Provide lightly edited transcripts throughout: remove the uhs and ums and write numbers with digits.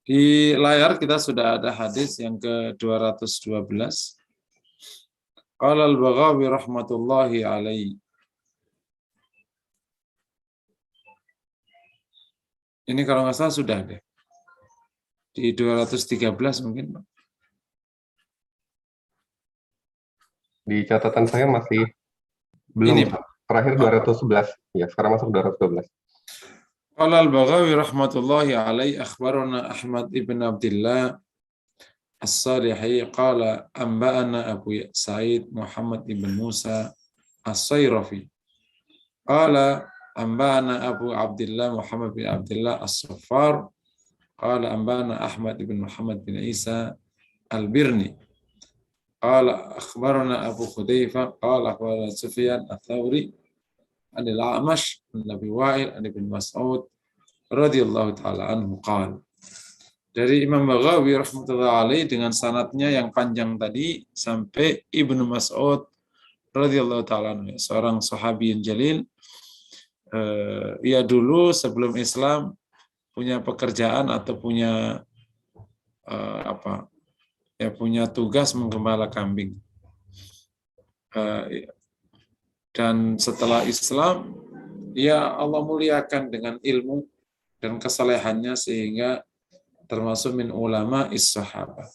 Di layar kita sudah ada hadis yang ke-212. Qala al-Baghawi rahmatullahi alaihi. Ini kalau nggak salah sudah deh. Di 213 mungkin. Di catatan saya masih belum, Ini, Pak. Terakhir 211. Ya, sekarang masuk 212. Qala al-Baghawi rahmatullahi alaihi akhbarana Ahmad ibn Abdullah As-Salihi qala anba'ana Abu Sa'id Muhammad ibn Musa As-Sayrafi qala anba'ana Abu Abdullah Muhammad bin Abdullah As-Saffar qala anba'ana Ahmad ibn Muhammad bin Isa Al-Birni qala akhbarana Abu Khudaifah qala akhbarana Sufyan Ats-Tsauri an al-A'mash an Abi Wa'il an Ibn Mas'ud radhiyallahu taala anhu qala. Dari Imam Baghawi rahmatullahi alaih dengan sanadnya yang panjang tadi sampai Ibnu Mas'ud radhiyallahu taala anhu, seorang sahabi yang jalil. Ia dulu sebelum Islam punya pekerjaan atau punya punya tugas menggembala kambing. Dan setelah Islam, ya Allah muliakan dengan ilmu dan kesalehannya sehingga termasuk min ulama is-sahabat.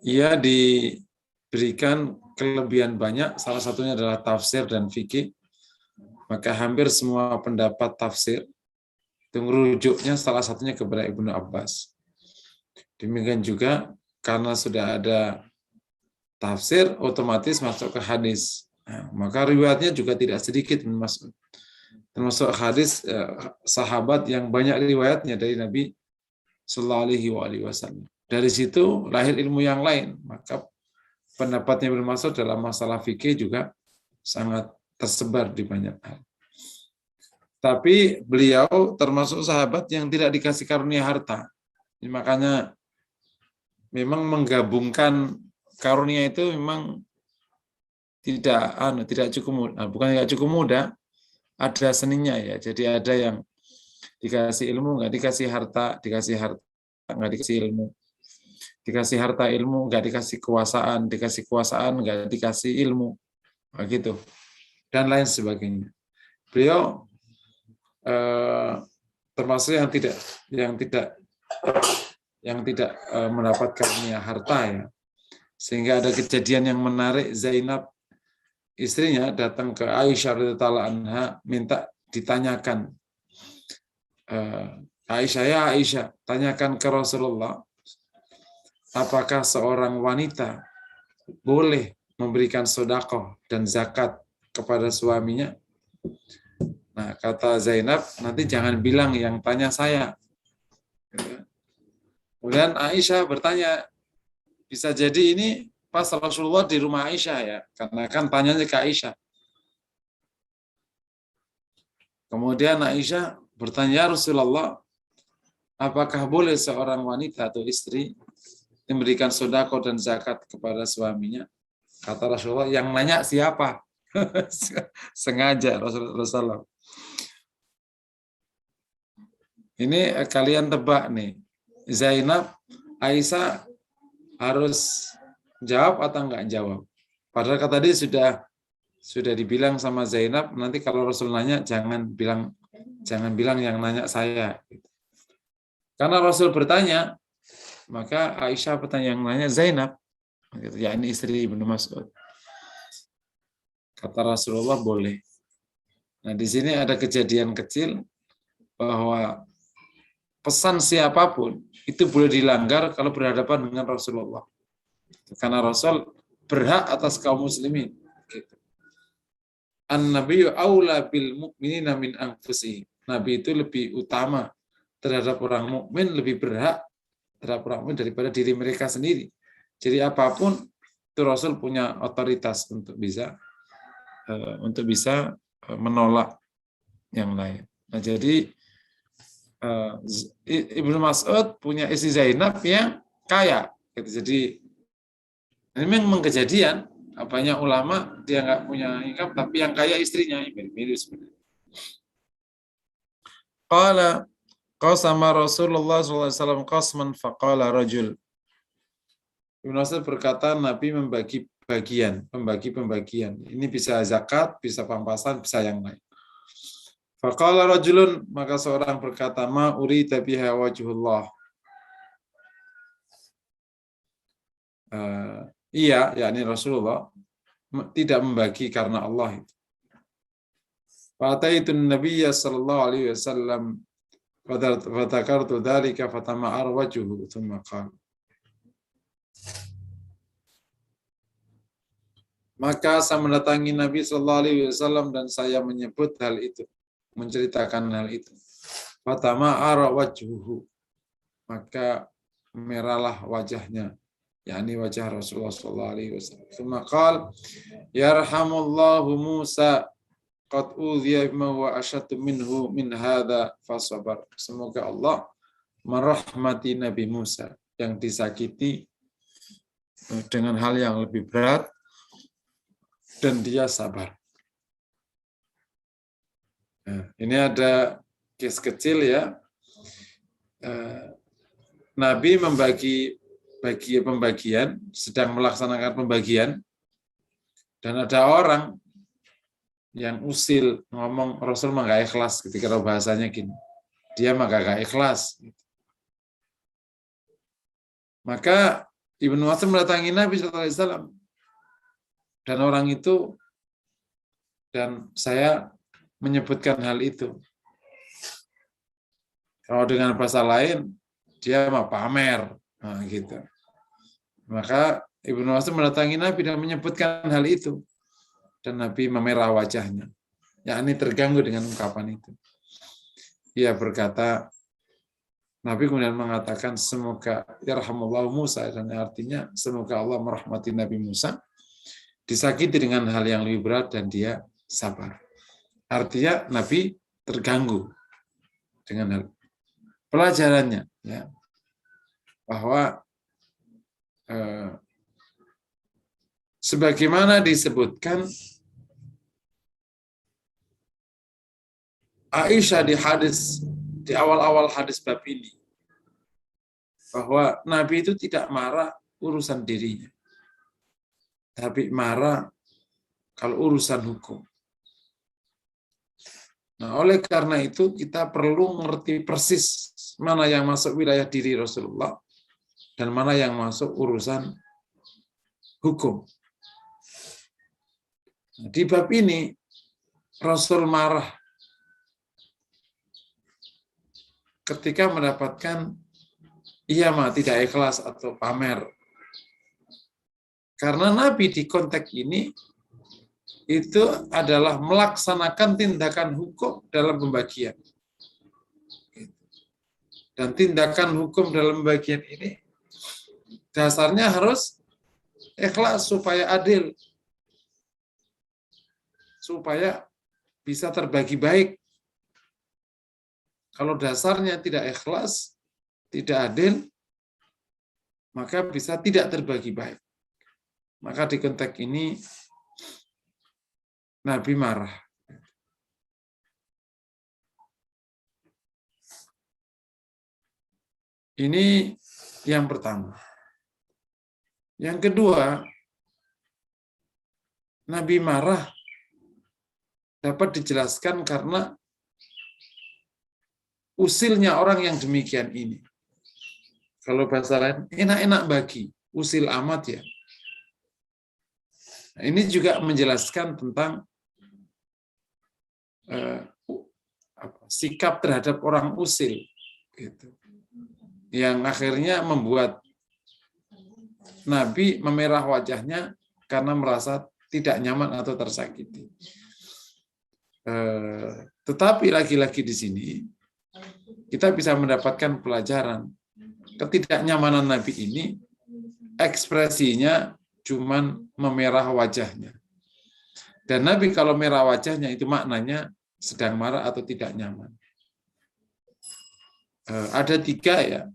Ia diberikan kelebihan banyak, salah satunya adalah tafsir dan fikih. Maka hampir semua pendapat tafsir itu merujuknya salah satunya kepada Ibnu Abbas. Demikian juga karena sudah ada tafsir, otomatis masuk ke hadis. Nah, maka riwayatnya juga tidak sedikit termasuk hadis sahabat yang banyak riwayatnya dari Nabi Sallallahu Alaihi Wasallam. Dari situ lahir ilmu yang lain. Maka pendapatnya Ibnu Mas'ud dalam masalah fikih juga sangat tersebar di banyak hal. Tapi beliau termasuk sahabat yang tidak dikasih karunia harta. Makanya memang menggabungkan karunia itu memang tidak cukup mudah. Bukan tidak cukup mudah, ada seninya ya. Jadi ada yang dikasih ilmu nggak dikasih harta, dikasih harta nggak dikasih ilmu, dikasih harta ilmu nggak dikasih kekuasaan, dikasih kekuasaan nggak dikasih ilmu, begitu dan lain sebagainya. Beliau termasuk yang tidak mendapat karunia harta ya. Sehingga ada kejadian yang menarik, Zainab istrinya datang ke Aisyah radhiyallahu anha minta ditanyakan, Aisyah, tanyakan ke Rasulullah, apakah seorang wanita boleh memberikan sedekah dan zakat kepada suaminya? Nah, kata Zainab, nanti jangan bilang yang tanya saya. Kemudian Aisyah bertanya, bisa jadi ini pas Rasulullah di rumah Aisyah ya, karena kan tanyanya ke Aisyah. Kemudian Aisyah bertanya, Rasulullah, apakah boleh seorang wanita atau istri memberikan sedekah dan zakat kepada suaminya? Kata Rasulullah, yang nanya siapa? Sengaja Rasulullah. Ini kalian tebak nih, Zainab, Aisyah harus jawab atau enggak jawab? Padahal kata dia sudah dibilang sama Zainab, nanti kalau Rasul nanya jangan bilang yang nanya saya. Karena Rasul bertanya, maka Aisyah bertanya yang nanya Zainab, ya ini istri Ibnu Mas'ud. Kata Rasulullah boleh. Nah di sini ada kejadian kecil bahwa pesan siapapun itu boleh dilanggar kalau berhadapan dengan Rasulullah. Karena Rasul berhak atas kaum muslimin. An-nabiyyu aula bil mu'minina min anfusihim. Nabi itu lebih utama terhadap orang mukmin, lebih berhak terhadap orang mukmin daripada diri mereka sendiri. Jadi apapun itu Rasul punya otoritas untuk bisa menolak yang lain. Nah, jadi Ibnu Mas'ud punya istri Zainab yang kaya. Jadi ini memang kejadian, banyak ulama dia nggak punya income, tapi yang kaya istrinya mirip-mirip sebenarnya. Qala qasama Rasulullah SAW qasman faqala rajul. Ibnu Mas'ud berkata Nabi membagi pembagian. Ini bisa zakat, bisa pampasan, bisa yang lain. Faqala rajulun, maka seorang berkata, ma urida biha wajhullah. Iya, yakni Rasulullah tidak membagi karena Allah itu. Fataitu Nabiyya sallallahu alaihi wasallam fatakartu dzalika fatama'ar wajhuhu tsumma qala. Maka saya mendatangi Nabi sallallahu alaihi wasallam dan saya menyebut hal itu, menceritakan hal itu. Fatama'ar wajhuhu. Maka merahlah wajahnya, yakni wajah Rasulullah sallallahu alaihi wasallam. Tsumma qala, yarhamullahu Musa qad udhiya bima huwa asyaddu minhu min hadza fasabar. Semoga Allah merahmati Nabi Musa yang disakiti dengan hal yang lebih berat dan dia sabar. Nah, ini ada case kecil ya. Nabi membagi pembagian, sedang melaksanakan pembagian, dan ada orang yang usil ngomong Rasul mah gak ikhlas, ketika bahasanya gini, dia mah gak ikhlas. Maka Ibnu Mas'ud mendatangi Nabi SAW dan orang itu, dan saya menyebutkan hal itu. Kalau dengan bahasa lain, dia mah pamer, nah, gitu. Maka Ibnu Mas'ud mendatangi Nabi dan menyebutkan hal itu. Dan Nabi memerah wajahnya, yakni terganggu dengan ungkapan itu. Ia berkata, Nabi kemudian mengatakan, semoga yarhamullahu Musa, dan artinya semoga Allah merahmati Nabi Musa, disakiti dengan hal yang lebih berat dan dia sabar. Artinya Nabi terganggu dengan hal. Pelajarannya, ya, bahwa sebagaimana disebutkan Aisyah di awal-awal hadis bab ini, bahwa Nabi itu tidak marah urusan dirinya, tapi marah kalau urusan hukum. Nah, oleh karena itu kita perlu mengerti persis mana yang masuk wilayah diri Rasulullah dan mana yang masuk urusan hukum. Nah, di bab ini Rasul marah ketika mendapatkan ia mah tidak ikhlas atau pamer. Karena Nabi di konteks ini itu adalah melaksanakan tindakan hukum dalam pembagian. Dan tindakan hukum dalam pembagian ini dasarnya harus ikhlas supaya adil. Supaya bisa terbagi baik. Kalau dasarnya tidak ikhlas, tidak adil, maka bisa tidak terbagi baik. Maka di konteks ini Nabi marah. Ini yang pertama. Yang kedua, Nabi marah dapat dijelaskan karena usilnya orang yang demikian ini. Kalau bahasa lain, enak-enak bagi, usil amat ya. Nah, ini juga menjelaskan tentang sikap terhadap orang usil, gitu, yang akhirnya membuat Nabi memerah wajahnya karena merasa tidak nyaman atau tersakiti. Tetapi lagi-lagi di sini kita bisa mendapatkan pelajaran. Ketidaknyamanan Nabi ini ekspresinya cuman memerah wajahnya. Dan Nabi kalau merah wajahnya itu maknanya sedang marah atau tidak nyaman. Ada 3 ya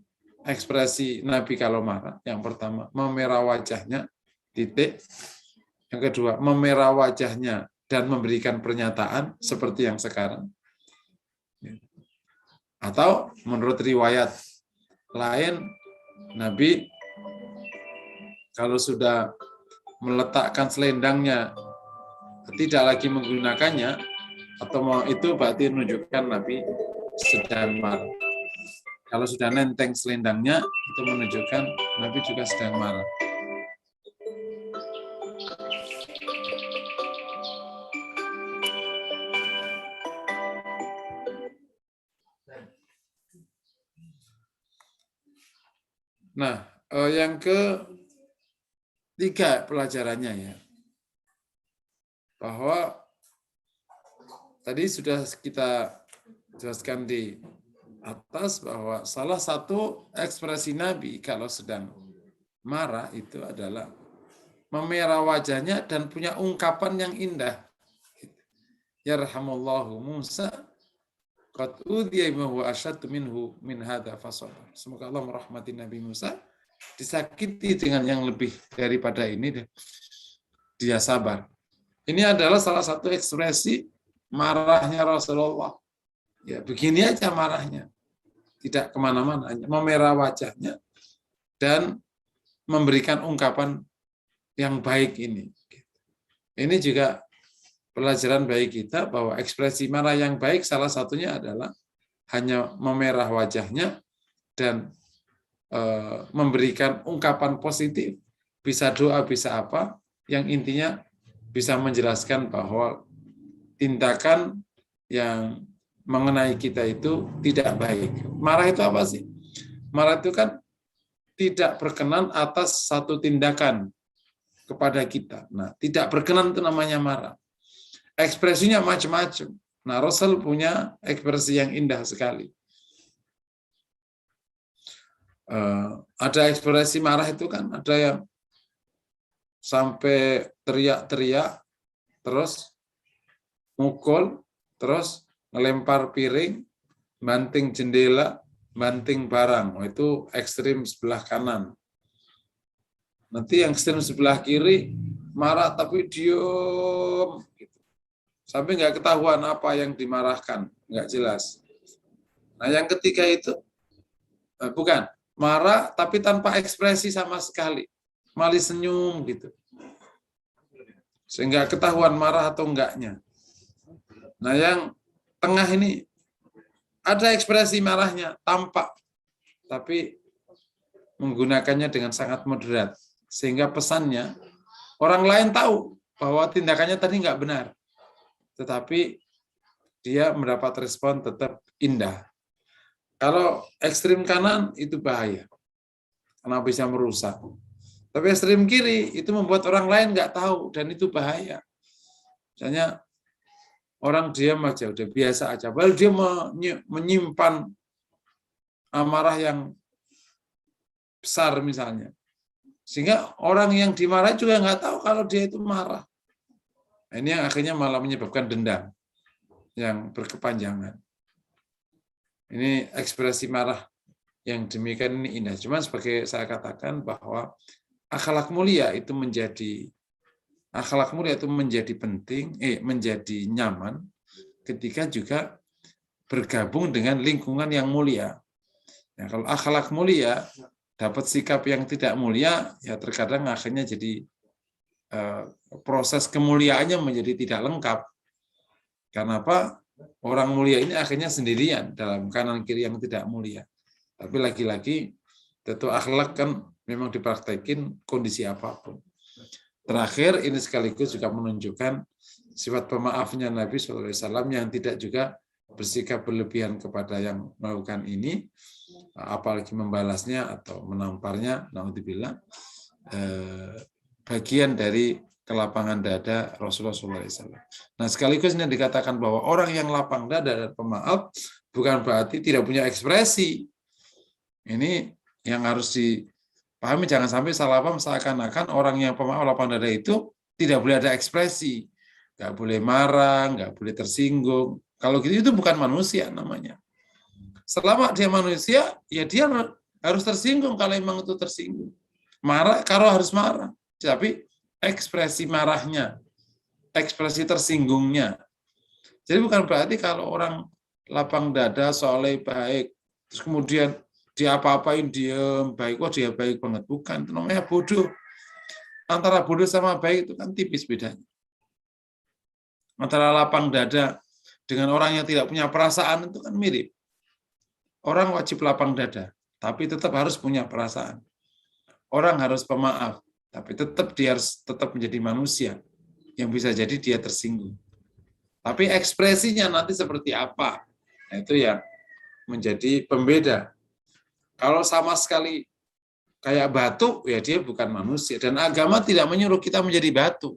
ekspresi Nabi kalau marah. Yang pertama, memerah wajahnya, titik. Yang kedua, memerah wajahnya dan memberikan pernyataan seperti yang sekarang. Atau menurut riwayat lain, Nabi kalau sudah meletakkan selendangnya tidak lagi menggunakannya, atau mau itu berarti menunjukkan Nabi sedang marah. Kalau sudah nenteng selendangnya, itu menunjukkan Nabi juga sedang marah. Nah, yang ketiga pelajarannya ya, bahwa tadi sudah kita jelaskan di atas bahwa salah satu ekspresi Nabi kalau sedang marah itu adalah memerah wajahnya dan punya ungkapan yang indah. Yarhamullahu Musa qad udhiya ma huwa asyaddu minhu min hadza fasabar. Semoga Allah merahmati Nabi Musa, disakiti dengan yang lebih daripada ini, dia sabar. Ini adalah salah satu ekspresi marahnya Rasulullah. Ya, begini aja marahnya. Tidak kemana-mana, hanya memerah wajahnya dan memberikan ungkapan yang baik ini. Ini juga pelajaran bagi kita bahwa ekspresi marah yang baik salah satunya adalah hanya memerah wajahnya dan memberikan ungkapan positif, bisa doa, bisa apa, yang intinya bisa menjelaskan bahwa tindakan yang mengenai kita itu tidak baik. Marah itu apa sih? Marah itu kan tidak berkenan atas satu tindakan kepada kita. Nah, tidak berkenan itu namanya marah. Ekspresinya macam-macam. Nah, Rasul punya ekspresi yang indah sekali. Ada ekspresi marah itu kan ada yang sampai teriak-teriak, terus mukul, terus ngelempar piring, banting jendela, banting barang. Itu ekstrim sebelah kanan. Nanti yang ekstrim sebelah kiri marah tapi diem, sampai nggak ketahuan apa yang dimarahkan, nggak jelas. Nah, yang ketiga itu bukan marah tapi tanpa ekspresi sama sekali, malah senyum gitu, sehingga ketahuan marah atau enggaknya. Nah, yang tengah ini ada ekspresi marahnya tampak, tapi menggunakannya dengan sangat moderat, sehingga pesannya orang lain tahu bahwa tindakannya tadi nggak benar, tetapi dia mendapat respon tetap indah. Kalau ekstrim kanan itu bahaya, karena bisa merusak. Tapi ekstrim kiri itu membuat orang lain nggak tahu, dan itu bahaya. Misalnya orang diam aja, udah biasa aja, padahal dia menyimpan amarah yang besar misalnya. Sehingga orang yang dimarahi juga nggak tahu kalau dia itu marah. Nah, ini yang akhirnya malah menyebabkan dendam yang berkepanjangan. Ini ekspresi marah yang demikian ini indah. Cuman sebagai saya katakan bahwa akhlak mulia itu menjadi penting, menjadi nyaman ketika juga bergabung dengan lingkungan yang mulia. Ya, kalau akhlak mulia dapat sikap yang tidak mulia, ya terkadang akhirnya jadi proses kemuliaannya menjadi tidak lengkap. Karena apa? Orang mulia ini akhirnya sendirian dalam kanan kiri yang tidak mulia. Tapi lagi-lagi tentu akhlak kan memang dipraktekin kondisi apapun. Terakhir, ini sekaligus juga menunjukkan sifat pemaafnya Nabi SAW yang tidak juga bersikap berlebihan kepada yang melakukan ini, apalagi membalasnya atau menamparnya, naudzubillah, bagian dari kelapangan dada Rasulullah SAW. Nah, sekaligus ini dikatakan bahwa orang yang lapang dada dan pemaaf bukan berarti tidak punya ekspresi. Ini yang harus dipahami, jangan sampai salah paham seakan-akan orang yang pemaaf lapang dada itu tidak boleh ada ekspresi, nggak boleh marah, nggak boleh tersinggung. Kalau gitu itu bukan manusia namanya. Selama dia manusia, ya dia harus tersinggung kalau memang itu tersinggung. Marah kalau harus marah, tapi ekspresi marahnya, ekspresi tersinggungnya. Jadi bukan berarti kalau orang lapang dada, soleh, baik. Terus kemudian diapa-apain diem, baik, wah dia baik banget. Bukan, itu namanya bodoh. Antara bodoh sama baik itu kan tipis bedanya. Antara lapang dada dengan orang yang tidak punya perasaan itu kan mirip. Orang wajib lapang dada, tapi tetap harus punya perasaan. Orang harus pemaaf, tapi tetap dia harus tetap menjadi manusia. Yang bisa jadi dia tersinggung. Tapi ekspresinya nanti seperti apa? Nah, itu yang menjadi pembeda. Kalau sama sekali kayak batu, ya dia bukan manusia. Dan agama tidak menyuruh kita menjadi batu.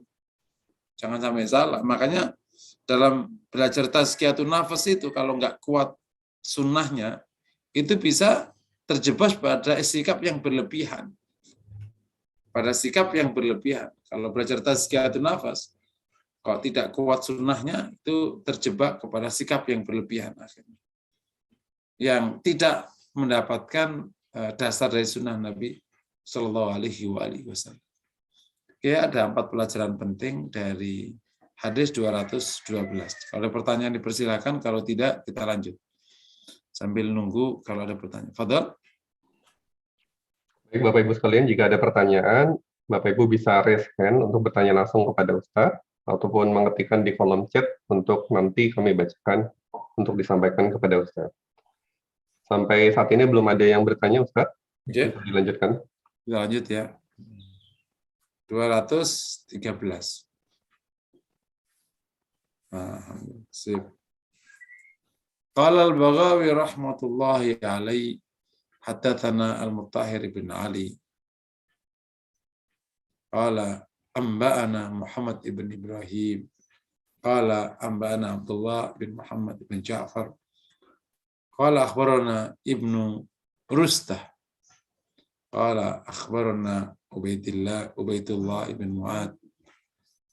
Jangan sampai salah. Makanya dalam belajar tazkiyatun nafas itu, kalau nggak kuat sunnahnya, itu bisa terjebak pada sikap yang berlebihan. Pada sikap yang berlebihan. Kalau belajar tazkiyatun nafas, kalau tidak kuat sunnahnya, itu terjebak kepada sikap yang berlebihan akhirnya. Yang tidak mendapatkan dasar dari sunnah Nabi Shallallahu Alaihi Wasallam. Oke, ada 4 pelajaran penting dari hadis 212. Kalau ada pertanyaan dipersilakan, kalau tidak kita lanjut. Sambil nunggu kalau ada pertanyaan. Fadhal. Baik, Bapak Ibu sekalian, jika ada pertanyaan, Bapak Ibu bisa raise hand untuk bertanya langsung kepada Ustadz, ataupun mengetikkan di kolom chat untuk nanti kami bacakan untuk disampaikan kepada Ustadz. Sampai saat ini belum ada yang bertanya, Ustadz. Ya. Bisa dilanjutkan. Kita lanjut ya. 213. Sip. Qala al-Baghawi rahmatullahi alaihi haddatsana al-Mutahhir bin Ali. Qala anba'ana Muhammad ibn Ibrahim. Qala anba'ana Abdullah bin Muhammad bin Ja'far. Qala akhbarana Ibnu Rustah. Qala akhbarana Ubaidullah ibn Mu'ad.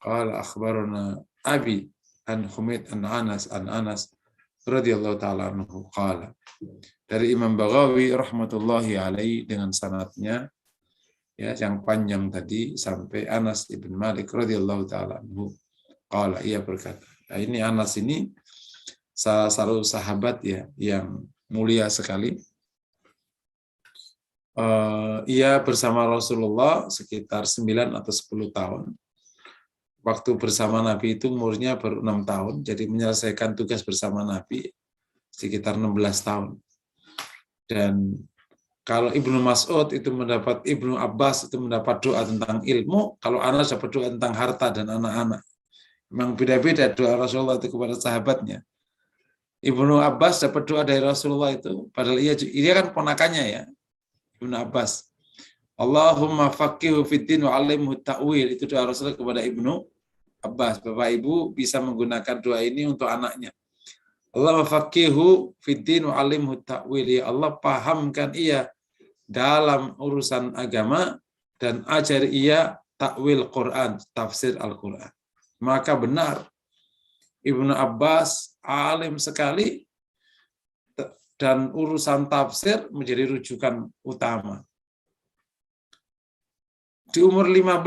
Qala akhbarana Abi an Humaid an Anas radhiyallahu ta'ala anhu qala. Dari Imam Baghawi rahmatullahi alaihi dengan sanadnya ya yang panjang tadi sampai Anas ibn Malik radhiyallahu ta'ala anhu qala, ia berkata. Nah, ini Anas ini salah satu sahabat ya yang mulia sekali. Ia bersama Rasulullah sekitar 9 atau 10 tahun. Waktu bersama Nabi itu umurnya baru 6 tahun, jadi menyelesaikan tugas bersama Nabi sekitar 16 tahun. Dan kalau Ibnu Mas'ud itu mendapat, Ibnu Abbas itu mendapat doa tentang ilmu, kalau Anas dapat doa tentang harta dan anak-anak. Memang beda-beda doa Rasulullah itu kepada sahabatnya. Ibnu Abbas dapat doa dari Rasulullah itu, padahal ia kan ponakannya ya, Ibnu Abbas. Allahumma faqihu fiddin wa 'allimhu ta'wil, itu doa Rasulullah kepada Ibnu Abbas. Bapak Ibu bisa menggunakan doa ini untuk anaknya. Allahumma faqihu fiddin wa 'allimhu ta'wil, ya Allah pahamkan ia dalam urusan agama dan ajar ia takwil Quran, tafsir Al-Quran. Maka benar Ibnu Abbas alim sekali dan urusan tafsir menjadi rujukan utama. Di umur 15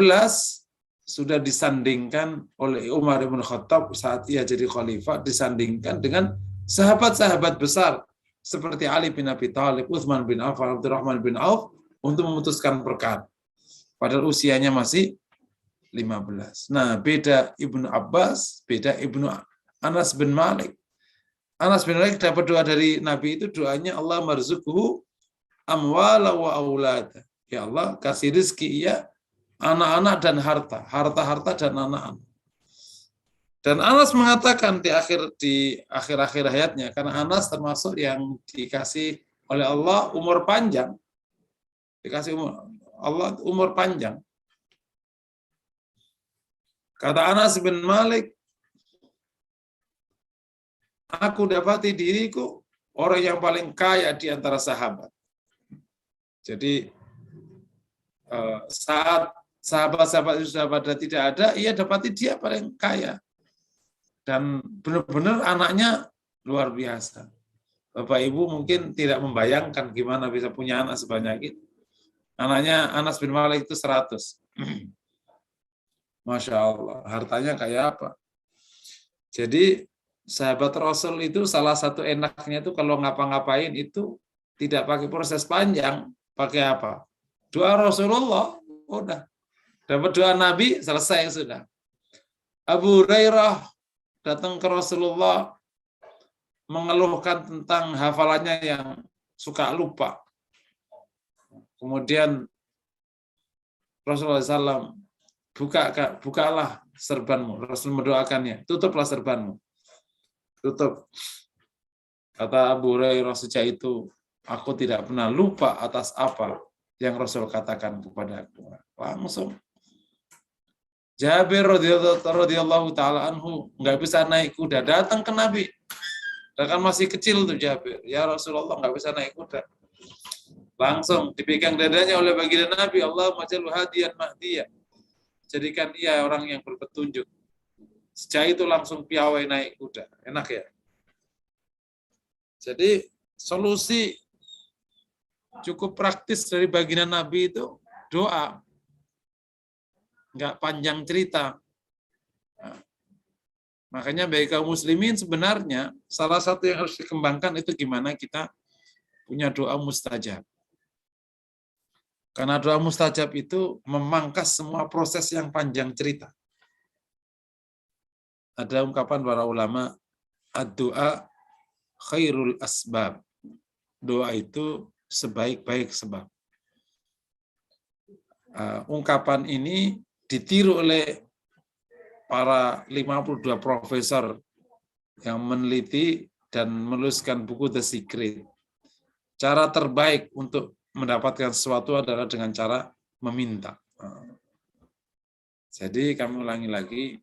sudah disandingkan oleh Umar bin Khattab saat ia jadi khalifah, disandingkan dengan sahabat-sahabat besar seperti Ali bin Abi Thalib, Utsman bin Affan, Abdurrahman bin Auf untuk memutuskan perkara. Padahal usianya masih 15. Nah, beda Ibnu Abbas, beda Ibnu Anas bin Malik. Anas bin Malik dapat doa dari Nabi itu, doanya Allah marzuqhu amwala wa aulada. Ya Allah, kasih rezeki ia anak-anak dan harta, harta-harta dan anak-anak. Dan Anas mengatakan di akhir-akhir hayatnya, karena Anas termasuk yang dikasih oleh Allah umur panjang. Dikasih Allah umur panjang. Kata Anas bin Malik, aku dapati diriku orang yang paling kaya di antara sahabat. Jadi saat sahabat-sahabat itu sudah pada tidak ada, ia dapati dia paling kaya. Dan benar-benar anaknya luar biasa. Bapak Ibu mungkin tidak membayangkan gimana bisa punya anak sebanyak itu. Anaknya Anas bin Malik itu 100. Masya Allah, hartanya kayak apa. Jadi sahabat Rasul itu salah satu enaknya itu kalau ngapa-ngapain itu tidak pakai proses panjang, pakai apa? Doa Rasulullah, udah. Dapat doa Nabi, selesai sudah. Abu Hurairah datang ke Rasulullah mengeluhkan tentang hafalannya yang suka lupa. Kemudian Rasulullah SAW, bukalah serbanmu. Rasul mendoakannya, tutuplah serbanmu. Tutup. Kata Abu Hurairah, sejak itu aku tidak pernah lupa atas apa yang Rasul katakan kepada aku. Langsung. Jabir radhiyallahu taala anhu nggak bisa naik kuda, datang ke Nabi. Kan masih kecil tuh Jabir. Ya Rasulullah, nggak bisa naik kuda. Langsung dipegang dadanya oleh baginda Nabi, Allah majalu hadiyan mahdiya. Jadikan ia orang yang berpetunjuk. Sejak itu langsung piawai naik kuda. Enak ya? Jadi solusi cukup praktis dari baginda Nabi itu doa. Nggak panjang cerita. Nah, makanya bagi kaum muslimin sebenarnya salah satu yang harus dikembangkan itu gimana kita punya doa mustajab. Karena doa mustajab itu memangkas semua proses yang panjang cerita. Ada ungkapan para ulama, ad-doa khairul asbab. Doa itu sebaik-baik sebab. Ungkapan ini ditiru oleh para 52 profesor yang meneliti dan menuliskan buku The Secret. Cara terbaik untuk mendapatkan sesuatu adalah dengan cara meminta. Jadi kami ulangi lagi,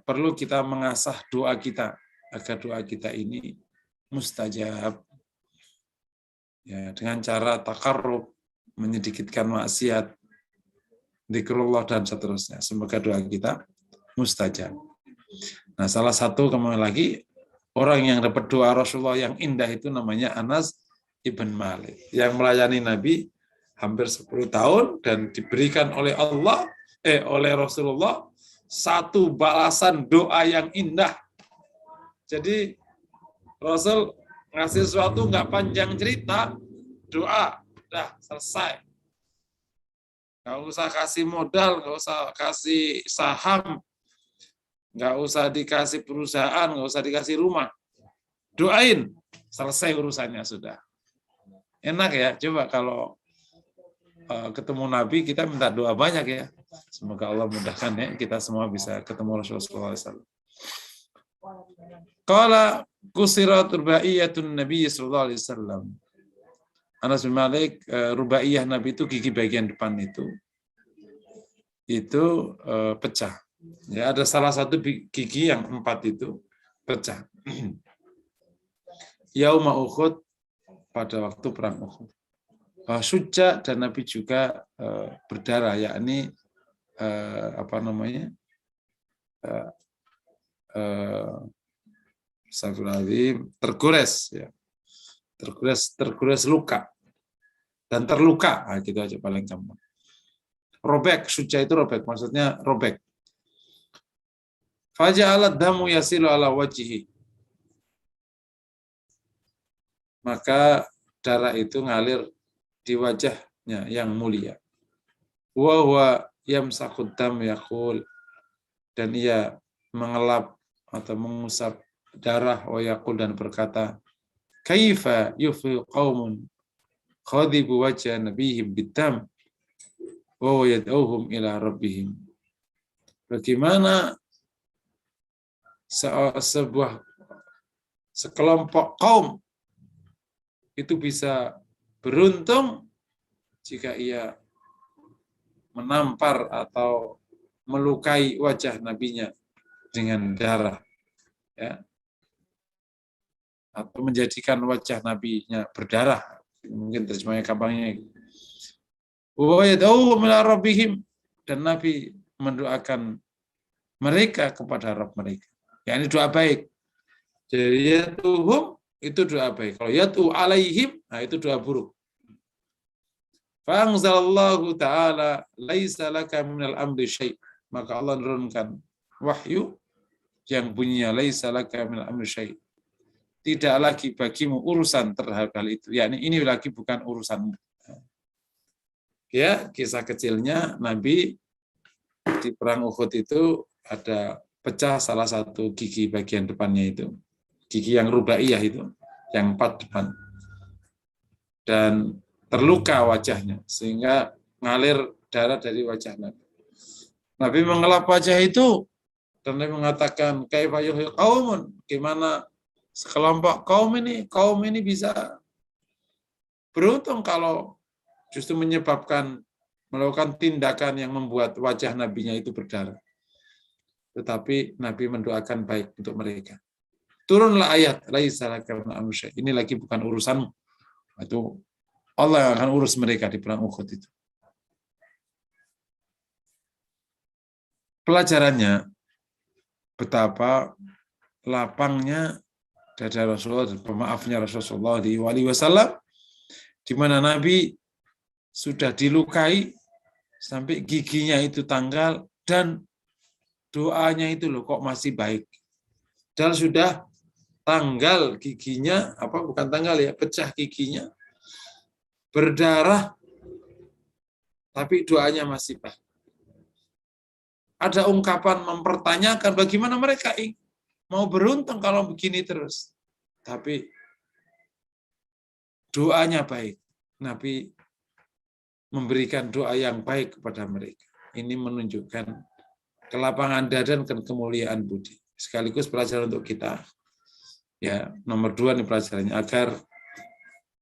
perlu kita mengasah doa kita agar doa kita ini mustajab. Ya, dengan cara takarrub, menyedikitkan maksiat, zikrullah dan seterusnya. Semoga doa kita mustajab. Nah, salah satu kembali lagi orang yang dapat doa Rasulullah yang indah itu namanya Anas ibn Malik yang melayani Nabi hampir 10 tahun dan diberikan oleh oleh Rasulullah satu balasan doa yang indah. Jadi Rasul ngasih sesuatu nggak panjang cerita, doa, udah selesai. Nggak usah kasih modal, nggak usah kasih saham, nggak usah dikasih perusahaan, nggak usah dikasih rumah. Doain, selesai urusannya sudah. Enak ya, coba kalau ketemu Nabi, kita minta doa banyak ya. Semoga Allah mudahkan ya, kita semua bisa ketemu Rasulullah SAW. Qala kusirat rubaiyatun Nabi sallallahu alaihi wasallam. Anas bin Malik, rubaiyah Nabi itu gigi bagian depan itu pecah. Ya, ada salah satu gigi yang 4 itu pecah. Yauma Uhud, pada waktu perang Uhud. Syuja dan Nabi juga berdarah, yakni tergores ya. Tergores luka dan terluka. Nah, gitu aja paling gampang. Robek, syuja itu robek, maksudnya robek. Faja'alat damu yasilu ala wajhihi. Maka darah itu ngalir di wajahnya yang mulia. Wa huwa yamsakhud dam yaqul, dan ia mengelap atau mengusap darah, wa yaqul, dan berkata, kaifa yufi qaumun khadibu wajha nabihim bidam wa yad'uhum ila rabbihim. Bagaimana sekelompok kaum itu bisa beruntung jika ia menampar atau melukai wajah nabinya dengan darah, ya, atau menjadikan wajah nabinya berdarah, mungkin terjemahnya gampangnya. Dan Nabi mendoakan mereka kepada Rabb mereka. Ya, ini doa baik. Jadi yatuhum itu doa baik. Kalau yatu alaihim, nah itu doa buruk. Fa'anzalallahu ta'ala laisa laka minal amri syai'. Maka Allah menurunkan wahyu, yang bunyinya laisa laka minal amri syai'. Tidak lagi bagimu urusan terhadap hal itu. Yakni ini lagi bukan urusanmu. Ya, kisah kecilnya Nabi di perang Uhud itu ada pecah salah satu gigi bagian depannya itu. Gigi yang rubaiyah itu, yang 4 depan. Dan terluka wajahnya sehingga ngalir darah dari wajah Nabi. Nabi mengelap wajah itu dan Nabi mengatakan kaifa yuhyil qaumun, gimana sekelompok kaum ini bisa beruntung kalau justru menyebabkan melakukan tindakan yang membuat wajah nabinya itu berdarah. Tetapi Nabi mendoakan baik untuk mereka. Turunlah ayat laisa laka minal amri syai'. Ini lagi bukan urusanmu. Itu Allah yang akan urus mereka di perang Uhud itu. Pelajarannya betapa lapangnya dada Rasulullah dan pemaafnya Rasulullah SAW, di mana Nabi sudah dilukai sampai giginya itu tanggal dan doanya itu loh kok masih baik. Dan sudah tanggal giginya, bukan tanggal ya, pecah giginya, berdarah, tapi doanya masih baik. Ada ungkapan mempertanyakan bagaimana mereka mau beruntung kalau begini terus. Tapi doanya baik. Nabi memberikan doa yang baik kepada mereka. Ini menunjukkan kelapangan dada dan kemuliaan budi. Sekaligus pelajaran untuk kita. Ya, nomor 2 nih pelajarannya, agar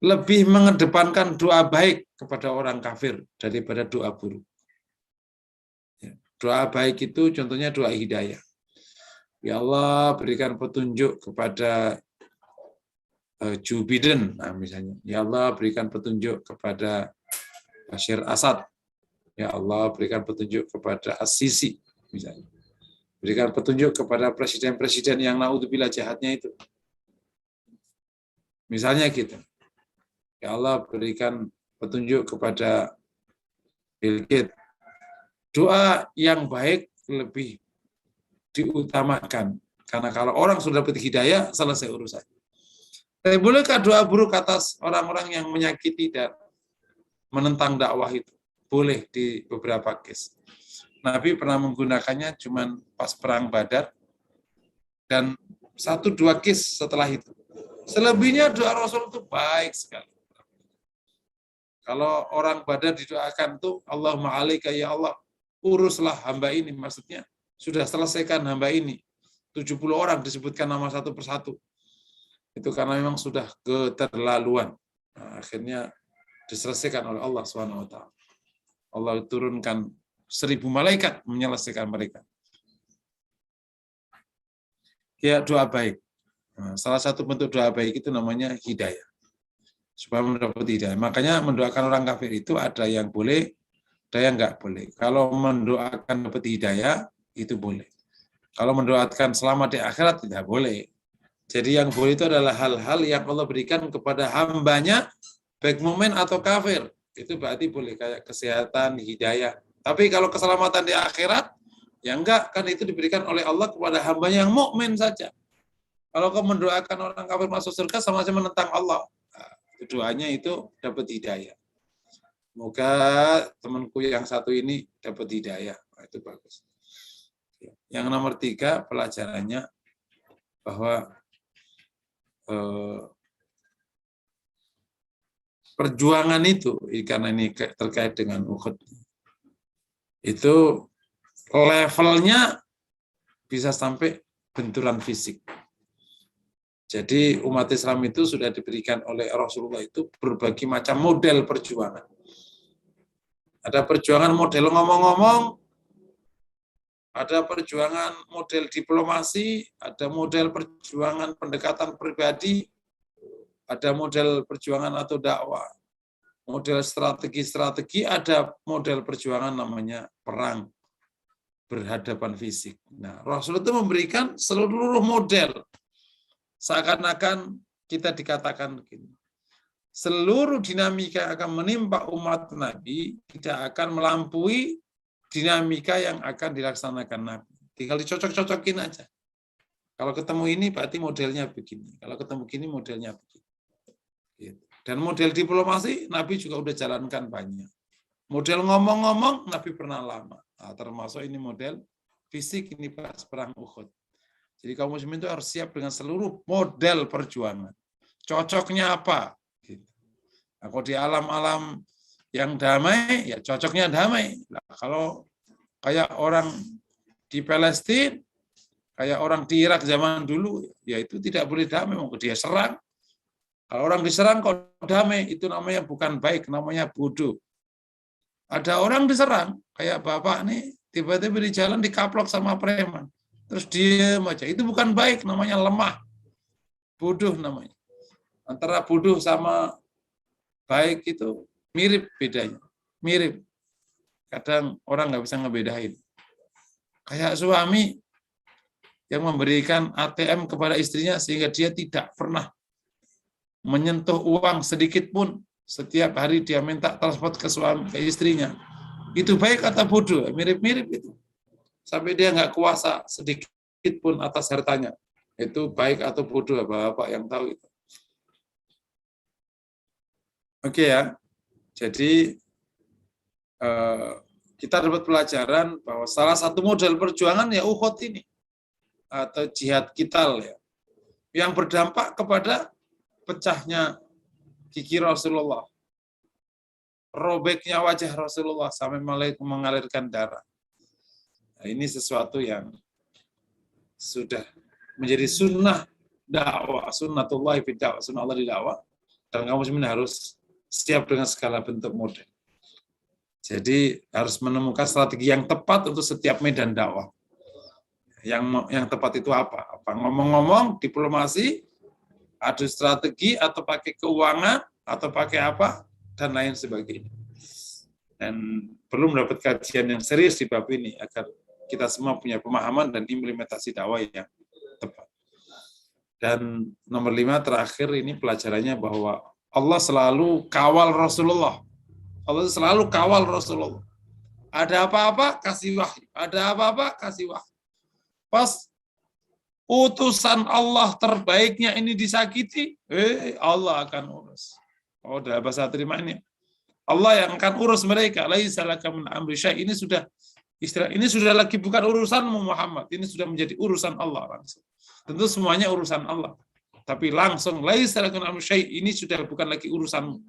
lebih mengedepankan doa baik kepada orang kafir daripada doa buruk. Ya, doa baik itu contohnya doa hidayah. Ya Allah, berikan petunjuk kepada Joe Biden, misalnya. Ya Allah, berikan petunjuk kepada Bashir Assad. Ya Allah, berikan petunjuk kepada As-Sisi, misalnya. Berikan petunjuk kepada presiden-presiden yang naudzubillah jahatnya itu. Misalnya gitu. Ya Allah, berikan petunjuk kepada Bill Gates. Doa yang baik lebih diutamakan. Karena kalau orang sudah dapat hidayah, selesai urusan. Tapi bolehkah doa buruk atas orang-orang yang menyakiti dan menentang dakwah itu? Boleh di beberapa case. Nabi pernah menggunakannya cuma pas perang Badar dan 1-2 case setelah itu. Selebihnya doa Rasul itu baik sekali. Kalau orang Badar didoakan tuh Allahumma alaika ya Allah, uruslah hamba ini, maksudnya sudah selesaikan hamba ini. 70 orang disebutkan nama satu persatu. Itu karena memang sudah keterlaluan. Nah, akhirnya diselesaikan oleh Allah SWT. Allah turunkan 1000 malaikat menyelesaikan mereka. Ya, doa baik. Nah, salah satu bentuk doa baik itu namanya hidayah. Supaya mendapat hidayah. Makanya mendoakan orang kafir itu ada yang boleh, ada yang enggak boleh. Kalau mendoakan dapat hidayah, itu boleh. Kalau mendoakan selamat di akhirat, tidak boleh. Jadi yang boleh itu adalah hal-hal yang Allah berikan kepada hambanya, baik mukmin atau kafir. Itu berarti boleh, kayak kesehatan, hidayah. Tapi kalau keselamatan di akhirat, ya enggak, kan itu diberikan oleh Allah kepada hambanya yang mukmin saja. Kalau kau mendoakan orang kafir masuk surga, sama-sama menentang Allah. Nah, doanya itu dapat hidayah. Semoga temanku yang satu ini dapat hidayah. Nah, itu bagus. Yang nomor 3, pelajarannya bahwa perjuangan itu, karena ini terkait dengan Uhud, itu levelnya bisa sampai benturan fisik. Jadi umat Islam itu sudah diberikan oleh Rasulullah itu berbagai macam model perjuangan. Ada perjuangan model ngomong-ngomong, ada perjuangan model diplomasi, ada model perjuangan pendekatan pribadi, ada model perjuangan atau dakwah, model strategi-strategi, ada model perjuangan namanya perang berhadapan fisik. Nah, Rasul itu memberikan seluruh model. Seakan-akan kita dikatakan begini, seluruh dinamika yang akan menimpa umat Nabi tidak akan melampaui dinamika yang akan dilaksanakan Nabi. Tinggal dicocok-cocokin aja. Kalau ketemu ini berarti modelnya begini. Kalau ketemu gini modelnya begini. Gitu. Dan model diplomasi Nabi juga udah jalankan banyak. Model ngomong-ngomong Nabi pernah lama. Nah, termasuk ini model fisik ini pas perang Uhud. Jadi kaum muslimin itu harus siap dengan seluruh model perjuangan. Cocoknya apa? Gitu. Nah, kalau di alam-alam yang damai, ya cocoknya damai. Nah, kalau kayak orang di Palestina, kayak orang di Irak zaman dulu, ya itu tidak boleh damai, mau dia serang. Kalau orang diserang kok damai, itu namanya bukan baik, namanya bodoh. Ada orang diserang, kayak bapak nih, tiba-tiba di jalan dikaplok sama preman. Terus diem aja, itu bukan baik, namanya lemah. Bodoh namanya. Antara bodoh sama baik itu mirip bedanya. Mirip. Kadang orang nggak bisa ngebedain. Kayak suami yang memberikan ATM kepada istrinya sehingga dia tidak pernah menyentuh uang sedikit pun setiap hari dia minta transport ke istrinya. Itu baik atau bodoh? Mirip-mirip itu. Sampai dia nggak kuasa sedikit pun atas hartanya. Itu baik atau bodoh, Bapak yang tahu itu. Oke ya. Jadi kita dapat pelajaran bahwa salah satu model perjuangan ya Uhud ini atau jihad qital ya, yang berdampak kepada pecahnya gigi Rasulullah, robeknya wajah Rasulullah sampai mengalirkan darah. Nah, ini sesuatu yang sudah menjadi sunnah dakwah, sunnatullah fi dakwah, sunnah Allah di dakwah, dan kaum muslimin harus siap dengan segala bentuk model. Jadi harus menemukan strategi yang tepat untuk setiap medan dakwah. Yang tepat itu apa? Ngomong-ngomong, diplomasi, adu strategi, atau pakai keuangan, atau pakai apa, dan lain sebagainya. Dan perlu mendapat kajian yang serius di bab ini agar kita semua punya pemahaman dan implementasi dakwah yang tepat. Dan nomor 5 terakhir ini pelajarannya bahwa Allah selalu kawal Rasulullah. Allah selalu kawal Rasulullah. Ada apa-apa kasih wahyu. Ada apa-apa kasih wahyu. Pas utusan Allah terbaiknya ini disakiti, Allah akan urus. Oh, udah bahasa terima ini. Allah yang akan urus mereka. Laisa laka min amri syai'. Ini sudah istilah, ini sudah lagi bukan urusanmu Muhammad. Ini sudah menjadi urusan Allah langsung. Tentu semuanya urusan Allah. Tapi langsung laisa laka min amri syai', ini sudah bukan lagi urusanmu.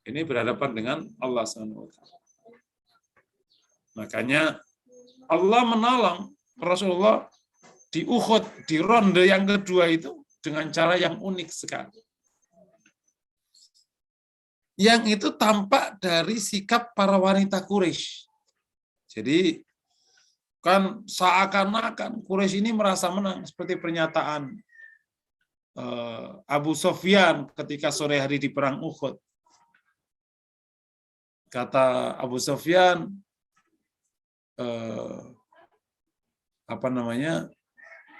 Ini berhadapan dengan Allah SWT. Makanya Allah menolong Rasulullah di Uhud, di ronde yang kedua itu dengan cara yang unik sekali. Yang itu tampak dari sikap para wanita Quraisy. Jadi kan seakan-akan Quraisy ini merasa menang, seperti pernyataan Abu Sufyan ketika sore hari di perang Uhud. Kata Abu Sufyan,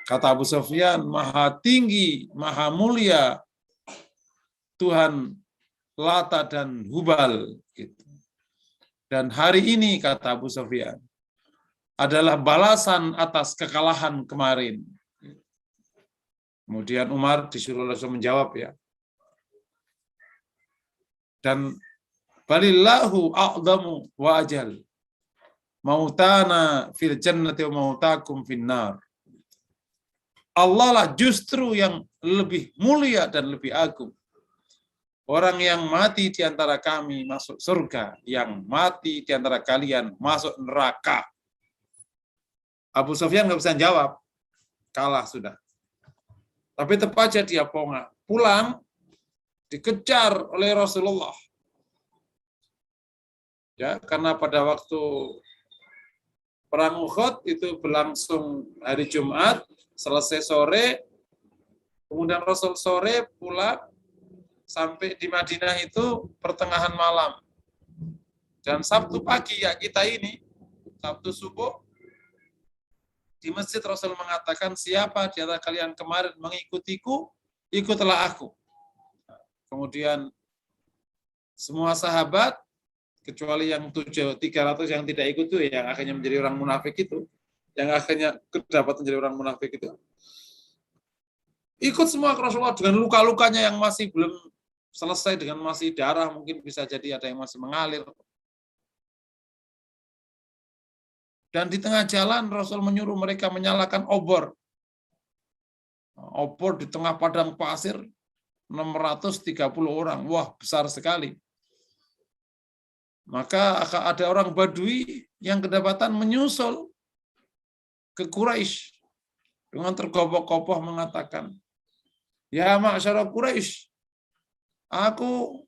kata Abu Sufyan, maha tinggi, maha mulia Tuhan Lata dan Hubal. Gitu. Dan hari ini, kata Abu Sufyan, adalah balasan atas kekalahan kemarin. Kemudian Umar disuruh langsung menjawab ya. Dan balillahu a'zamu wa ajal. Mautana fil jannati wa mautakum finnar. Allah lah justru yang lebih mulia dan lebih agung. Orang yang mati di antara kami masuk surga, yang mati di antara kalian masuk neraka. Abu Sufyan nggak bisa jawab, kalah sudah. Tapi tepat aja dia pulang, dikejar oleh Rasulullah. Ya, karena pada waktu perang Uhud itu berlangsung hari Jumat, selesai sore, kemudian Rasul sore pulang sampai di Madinah itu pertengahan malam. Dan Sabtu pagi ya kita ini, Sabtu subuh, di masjid Rasul mengatakan, siapa di antara kalian kemarin mengikutiku, ikutlah aku. Kemudian semua sahabat, kecuali yang 300 yang tidak ikut itu, yang akhirnya menjadi orang munafik itu, yang akhirnya kedapatan jadi orang munafik itu, ikut semua ke Rasulullah dengan luka-lukanya yang masih belum selesai, dengan masih darah, mungkin bisa jadi ada yang masih mengalir. Dan di tengah jalan Rasul menyuruh mereka menyalakan obor. Obor di tengah padang pasir, 630 orang. Wah, besar sekali. Maka ada orang Badui yang kedapatan menyusul ke Quraisy dengan tergopoh-gopoh mengatakan, "Ya ma'syara Quraisy, aku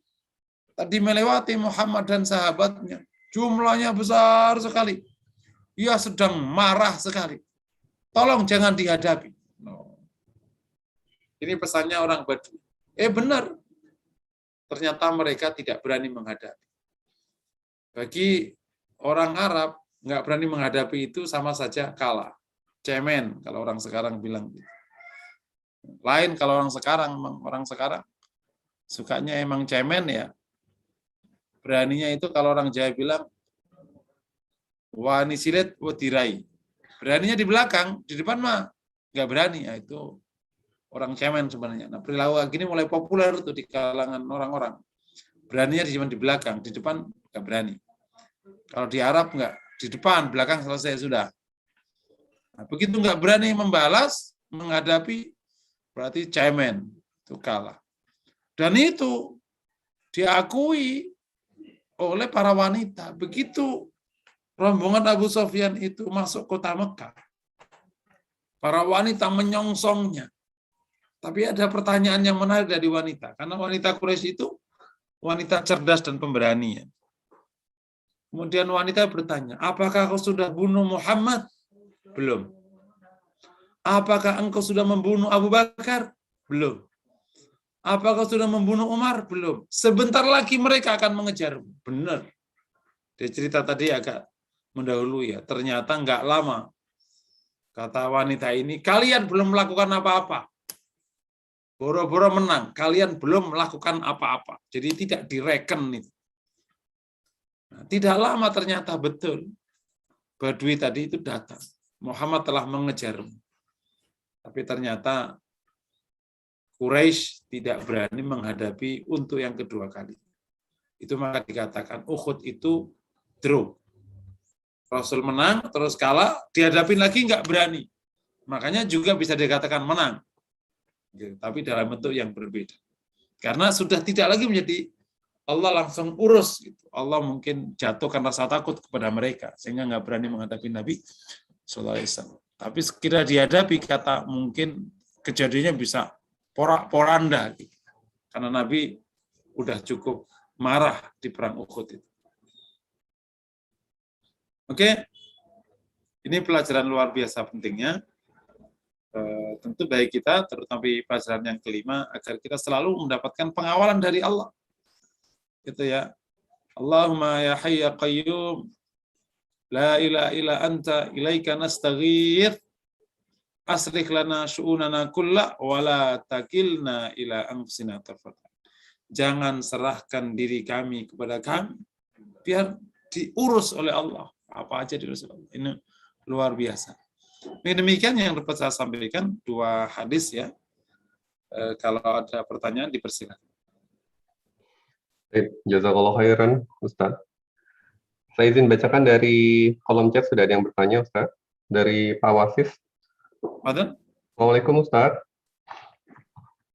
tadi melewati Muhammad dan sahabatnya. Jumlahnya besar sekali. Ia sedang marah sekali. Tolong jangan dihadapi." Ini pesannya orang Badui. Benar. Ternyata mereka tidak berani menghadapi. Bagi orang Arab, nggak berani menghadapi itu sama saja kalah. Cemen, kalau orang sekarang bilang. Lain kalau orang sekarang sukanya emang cemen ya. Beraninya itu kalau orang Jawa bilang, wani silet wadirai. Beraninya di belakang, di depan mah nggak berani. Ya, itu orang cemen sebenarnya. Nah, perilaku gini mulai populer tuh di kalangan orang-orang. Beraninya di belakang, di depan nggak berani. Kalau di Arab nggak, di depan, belakang selesai sudah. Nah, begitu nggak berani membalas, menghadapi, berarti cemen, itu kalah. Dan itu diakui oleh para wanita. Begitu rombongan Abu Sufyan itu masuk kota Mekah, para wanita menyongsongnya. Tapi ada pertanyaan yang menarik dari wanita, karena wanita Quraisy itu wanita cerdas dan pemberani. Kemudian wanita bertanya, apakah kau sudah bunuh Muhammad? Belum. Apakah engkau sudah membunuh Abu Bakar? Belum. Apakah sudah membunuh Umar? Belum. Sebentar lagi mereka akan mengejar. Benar. Dia cerita tadi agak mendahului ya. Ternyata nggak lama. Kata wanita ini, kalian belum melakukan apa-apa. Boro-boro menang. Kalian belum melakukan apa-apa. Jadi tidak direken itu. Nah, tidak lama ternyata betul. Badui tadi itu datang. Muhammad telah mengejarmu. Tapi ternyata Quraisy tidak berani menghadapi untuk yang kedua kali. Itu maka dikatakan Uhud itu draw. Rasul menang, terus kalah, dihadapin lagi nggak berani. Makanya juga bisa dikatakan menang. Tapi dalam bentuk yang berbeda. Karena sudah tidak lagi menjadi Allah langsung urus. Allah mungkin jatuhkan rasa takut kepada mereka. Sehingga nggak berani menghadapi Nabi SAW. Tapi sekira dihadapi, kata mungkin kejadiannya bisa porak-poranda. Karena Nabi udah cukup marah di perang Uhud itu. Oke, ini pelajaran luar biasa pentingnya. Tentu bagi kita, terutama pelajaran yang kelima, agar kita selalu mendapatkan pengawalan dari Allah. Gitu ya. Allahumma ya hayy ya qayyum, la ilaha illa anta, ilaika nastaghith, aslih lana syu'unana kullah, wa la takilna ila anfusina tarfata. Jangan serahkan diri kami kepada kami, biar diurus oleh Allah. Apa aja diurus oleh Allah. Ini luar biasa. Demikian yang dapat saya sampaikan, 2 hadis ya. Kalau ada pertanyaan dipersilakan. Jazakallah khairan, Ustaz. Saya izin bacakan dari kolom chat, sudah ada yang bertanya, Ustaz. Dari Pak Wasis. Assalamualaikum, Ustaz.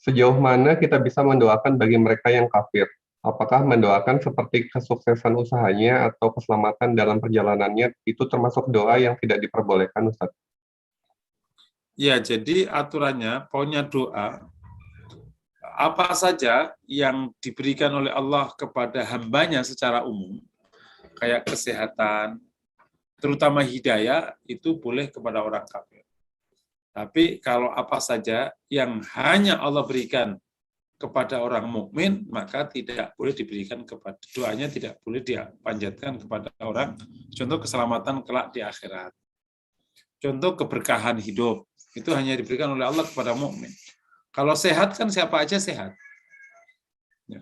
Sejauh mana kita bisa mendoakan bagi mereka yang kafir? Apakah mendoakan seperti kesuksesan usahanya atau keselamatan dalam perjalanannya itu termasuk doa yang tidak diperbolehkan, Ustaz? Ya, jadi aturannya, pokoknya doa, apa saja yang diberikan oleh Allah kepada hambanya secara umum, kayak kesehatan, terutama hidayah, itu boleh kepada orang kafir. Tapi kalau apa saja yang hanya Allah berikan kepada orang mukmin, maka tidak boleh diberikan kepada, doanya tidak boleh dipanjatkan kepada orang, contoh keselamatan kelak di akhirat. Contoh keberkahan hidup, itu hanya diberikan oleh Allah kepada mukmin. Kalau sehat kan siapa aja sehat.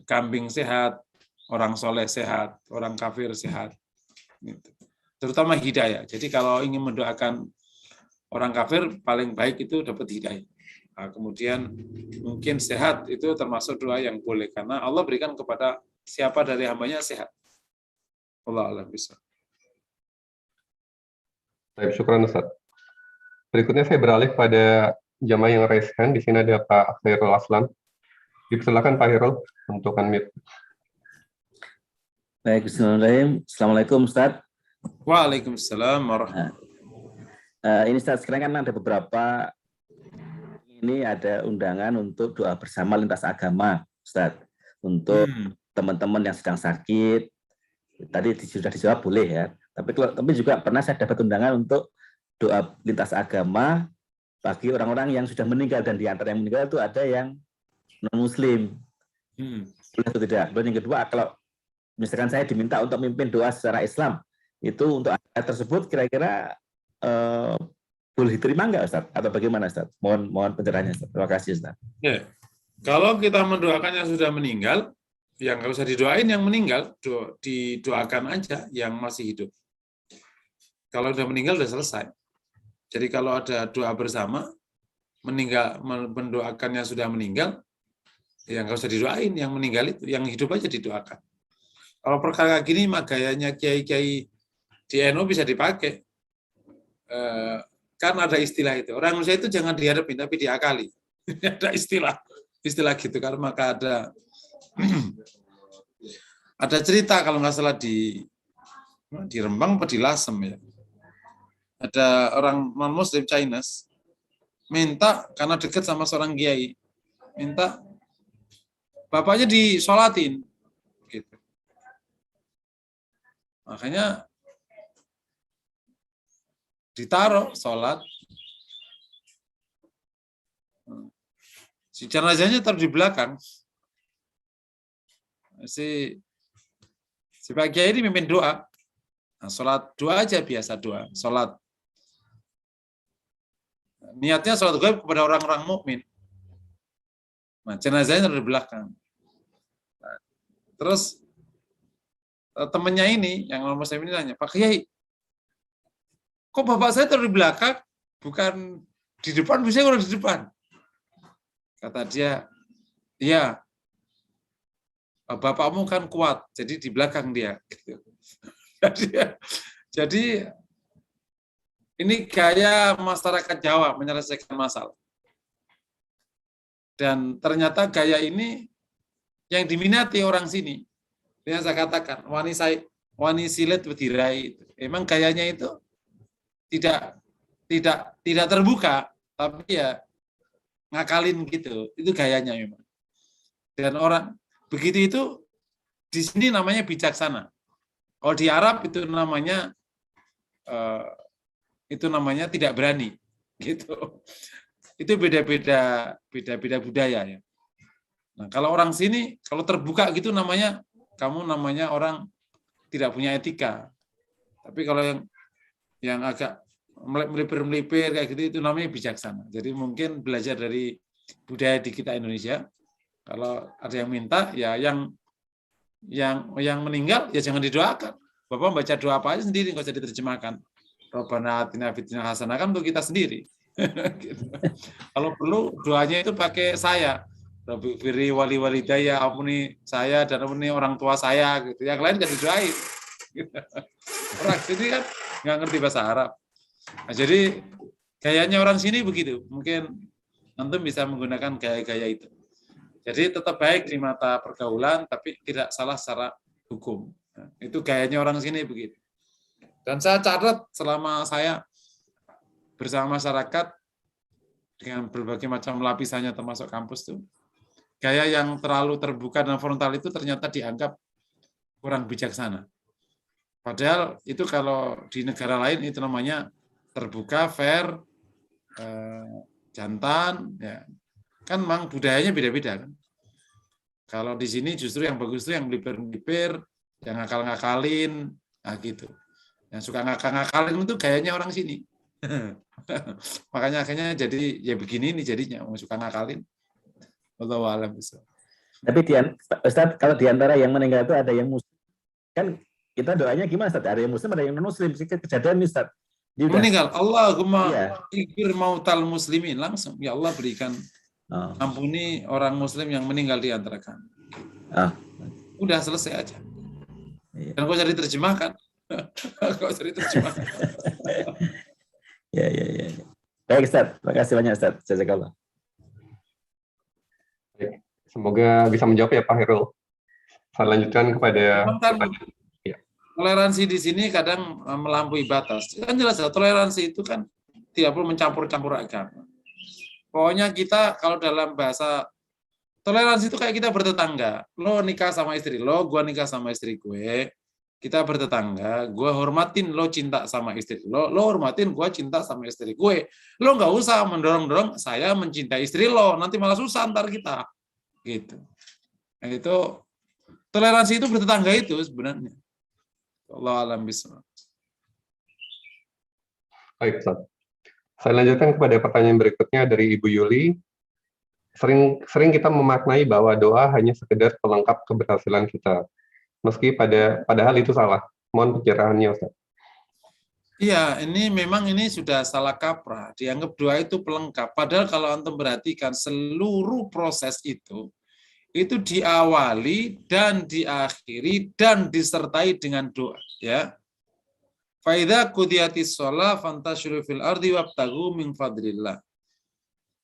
Kambing sehat, orang soleh sehat, orang kafir sehat. Terutama hidayah. Jadi kalau ingin mendoakan orang kafir paling baik itu dapat hidayah. Nah, kemudian mungkin sehat itu termasuk doa yang boleh karena Allah berikan kepada siapa dari hambanya sehat. Allah alam bisa. Baik, syukran Ustaz. Berikutnya saya beralih pada jamaah yang raise hand. Di sini ada Pak Khairul Aslam. Dipersilakan Pak Khairul untuk unmute. Baik, bismillahirrahmanirrahim. Assalamualaikum Ustaz. Waalaikumsalam warahmatullahi wabarakatuh. Ini Ustaz, sekarang kan ada beberapa, ini ada undangan untuk doa bersama lintas agama, Ustaz. Untuk teman-teman yang sedang sakit, tadi sudah dijawab boleh ya. Tapi juga pernah saya dapat undangan untuk doa lintas agama bagi orang-orang yang sudah meninggal, dan di antara yang meninggal itu ada yang non-muslim. Boleh atau tidak? Dan yang kedua, kalau misalkan saya diminta untuk memimpin doa secara Islam, itu untuk ayat tersebut kira-kira boleh diterima enggak Ustaz? Atau bagaimana Ustaz? Mohon pencerahannya Ustaz. Terima kasih Ustaz. Ya. Kalau kita mendoakan yang sudah meninggal, yang nggak usah didoain yang meninggal, didoakan aja yang masih hidup. Kalau sudah meninggal sudah selesai. Jadi kalau ada doa bersama, mendoakan yang sudah meninggal, ya nggak usah didoain yang meninggal itu, yang hidup aja didoakan. Kalau perkara gini, mah gayanya kiai-kiai di NU bisa dipakai. Kan ada istilah itu. Orang Indonesia itu jangan dihadapin, tapi diakali. Ada istilah gitu. Karena maka ada cerita kalau nggak salah di Rembang atau di Lasem ya. Ada orang non-muslim Chinese minta karena dekat sama seorang kiai, minta bapaknya disolatin gitu. Makanya ditaruh sholat, si jenazahnya taruh di belakang. Si Pak Kiai ini mimpin doa. Nah, sholat doa aja biasa doa, sholat. Niatnya sholat gaib kepada orang-orang mukmin. Nah, jenazahnya taruh di belakang. Nah, terus temannya ini, yang non muslim ini nanya, Pak Kiai, kok bapak saya taruh di belakang, bukan di depan, bisa kalau di depan. Kata dia, iya, bapakmu kan kuat, jadi di belakang dia. Jadi ini gaya masyarakat Jawa menyelesaikan masalah. Dan ternyata gaya ini yang diminati orang sini. Yang saya katakan, wani silet bedirai. Emang gayanya itu tidak terbuka, tapi ya ngakalin gitu. Itu gayanya memang. Dan orang begitu itu di sini namanya bijaksana. Kalau di Arab itu namanya tidak berani, gitu. Itu beda-beda budaya ya. Nah, kalau orang sini kalau terbuka gitu kamu namanya orang tidak punya etika. Tapi kalau yang agak melipir kayak gitu itu namanya bijaksana. Jadi mungkin belajar dari budaya di kita Indonesia. Kalau ada yang minta ya yang meninggal ya jangan didoakan. Bapak baca doa apa aja sendiri, nggak usah diterjemahkan. Rabbana atina fid dunya hasanah kan untuk kita sendiri. Gitu. Kalau perlu doanya itu pakai saya. Rabbi firi wali walidaya, ampuni saya dan ampuni orang tua saya gitu. Yang lain nggak didoain. Gitu. Orang sini kan nggak ngerti bahasa Arab. Nah, jadi gayanya orang sini begitu. Mungkin antum bisa menggunakan gaya-gaya itu. Jadi tetap baik di mata pergaulan, tapi tidak salah secara hukum. Nah, itu gayanya orang sini begitu. Dan saya catat selama saya bersama masyarakat dengan berbagai macam lapisannya termasuk kampus itu, gaya yang terlalu terbuka dan frontal itu ternyata dianggap kurang bijaksana. Padahal itu kalau di negara lain itu namanya terbuka, fair, jantan, ya. Kan memang budayanya beda-beda kan. Kalau di sini justru yang bagus itu yang melipir-melipir, yang ngakal-ngakalin, nah gitu. Yang suka ngakal-ngakalin itu gayanya orang sini. Makanya akhirnya jadi ya begini nih jadinya, orang suka ngakalin. Wallahu a'lam bishawab. Tapi Ustaz, kalau di antara yang meninggal itu ada yang muslim, kan kita doanya gimana Ustaz? Ada yang muslim, ada yang non muslim. Kejadian nih Ustaz. Dia udah, meninggal. Allahumma iya. ighfir mautal muslimin. Langsung, ya Allah berikan Oh. ampuni orang muslim yang meninggal di antara kami. Ah. Udah selesai aja. Iya. Dan kok jadi terjemahkan? Kok jadi terjemahkan? Ya. Baik Ustaz, terima kasih banyak Ustaz. Jazakallah. Semoga bisa menjawab ya Pak Herul. Saya lanjutkan kepada Memang kan ya. toleransi di sini kadang melampaui batas. Kan jelas ya, toleransi itu kan tidak perlu mencampur-campur agama. Pokoknya kita kalau dalam bahasa toleransi itu kayak kita bertetangga. Lo nikah sama istri lo, gua nikah sama istri gue. Kita bertetangga, gue hormatin lo cinta sama istri lo hormatin gue cinta sama istri gue. Lo nggak usah mendorong-dorong saya mencintai istri lo, nanti malah susah ntar kita. Gitu. Nah, itu toleransi itu bertetangga itu sebenarnya. Allah alam bismillah. Baik, Ustaz. Saya lanjutkan kepada pertanyaan berikutnya dari Ibu Yuli. Sering kita memaknai bahwa doa hanya sekedar pelengkap keberhasilan kita. Meski padahal itu salah. Mohon pencerahannya, Ustaz. Iya, memang ini sudah salah kaprah. Dianggap doa itu pelengkap. Padahal kalau antum perhatikan seluruh proses itu diawali dan diakhiri dan disertai dengan doa. Ya. Faidza qudiyatis shalah fantashiru fil ardi wabtaghu min fadlillah.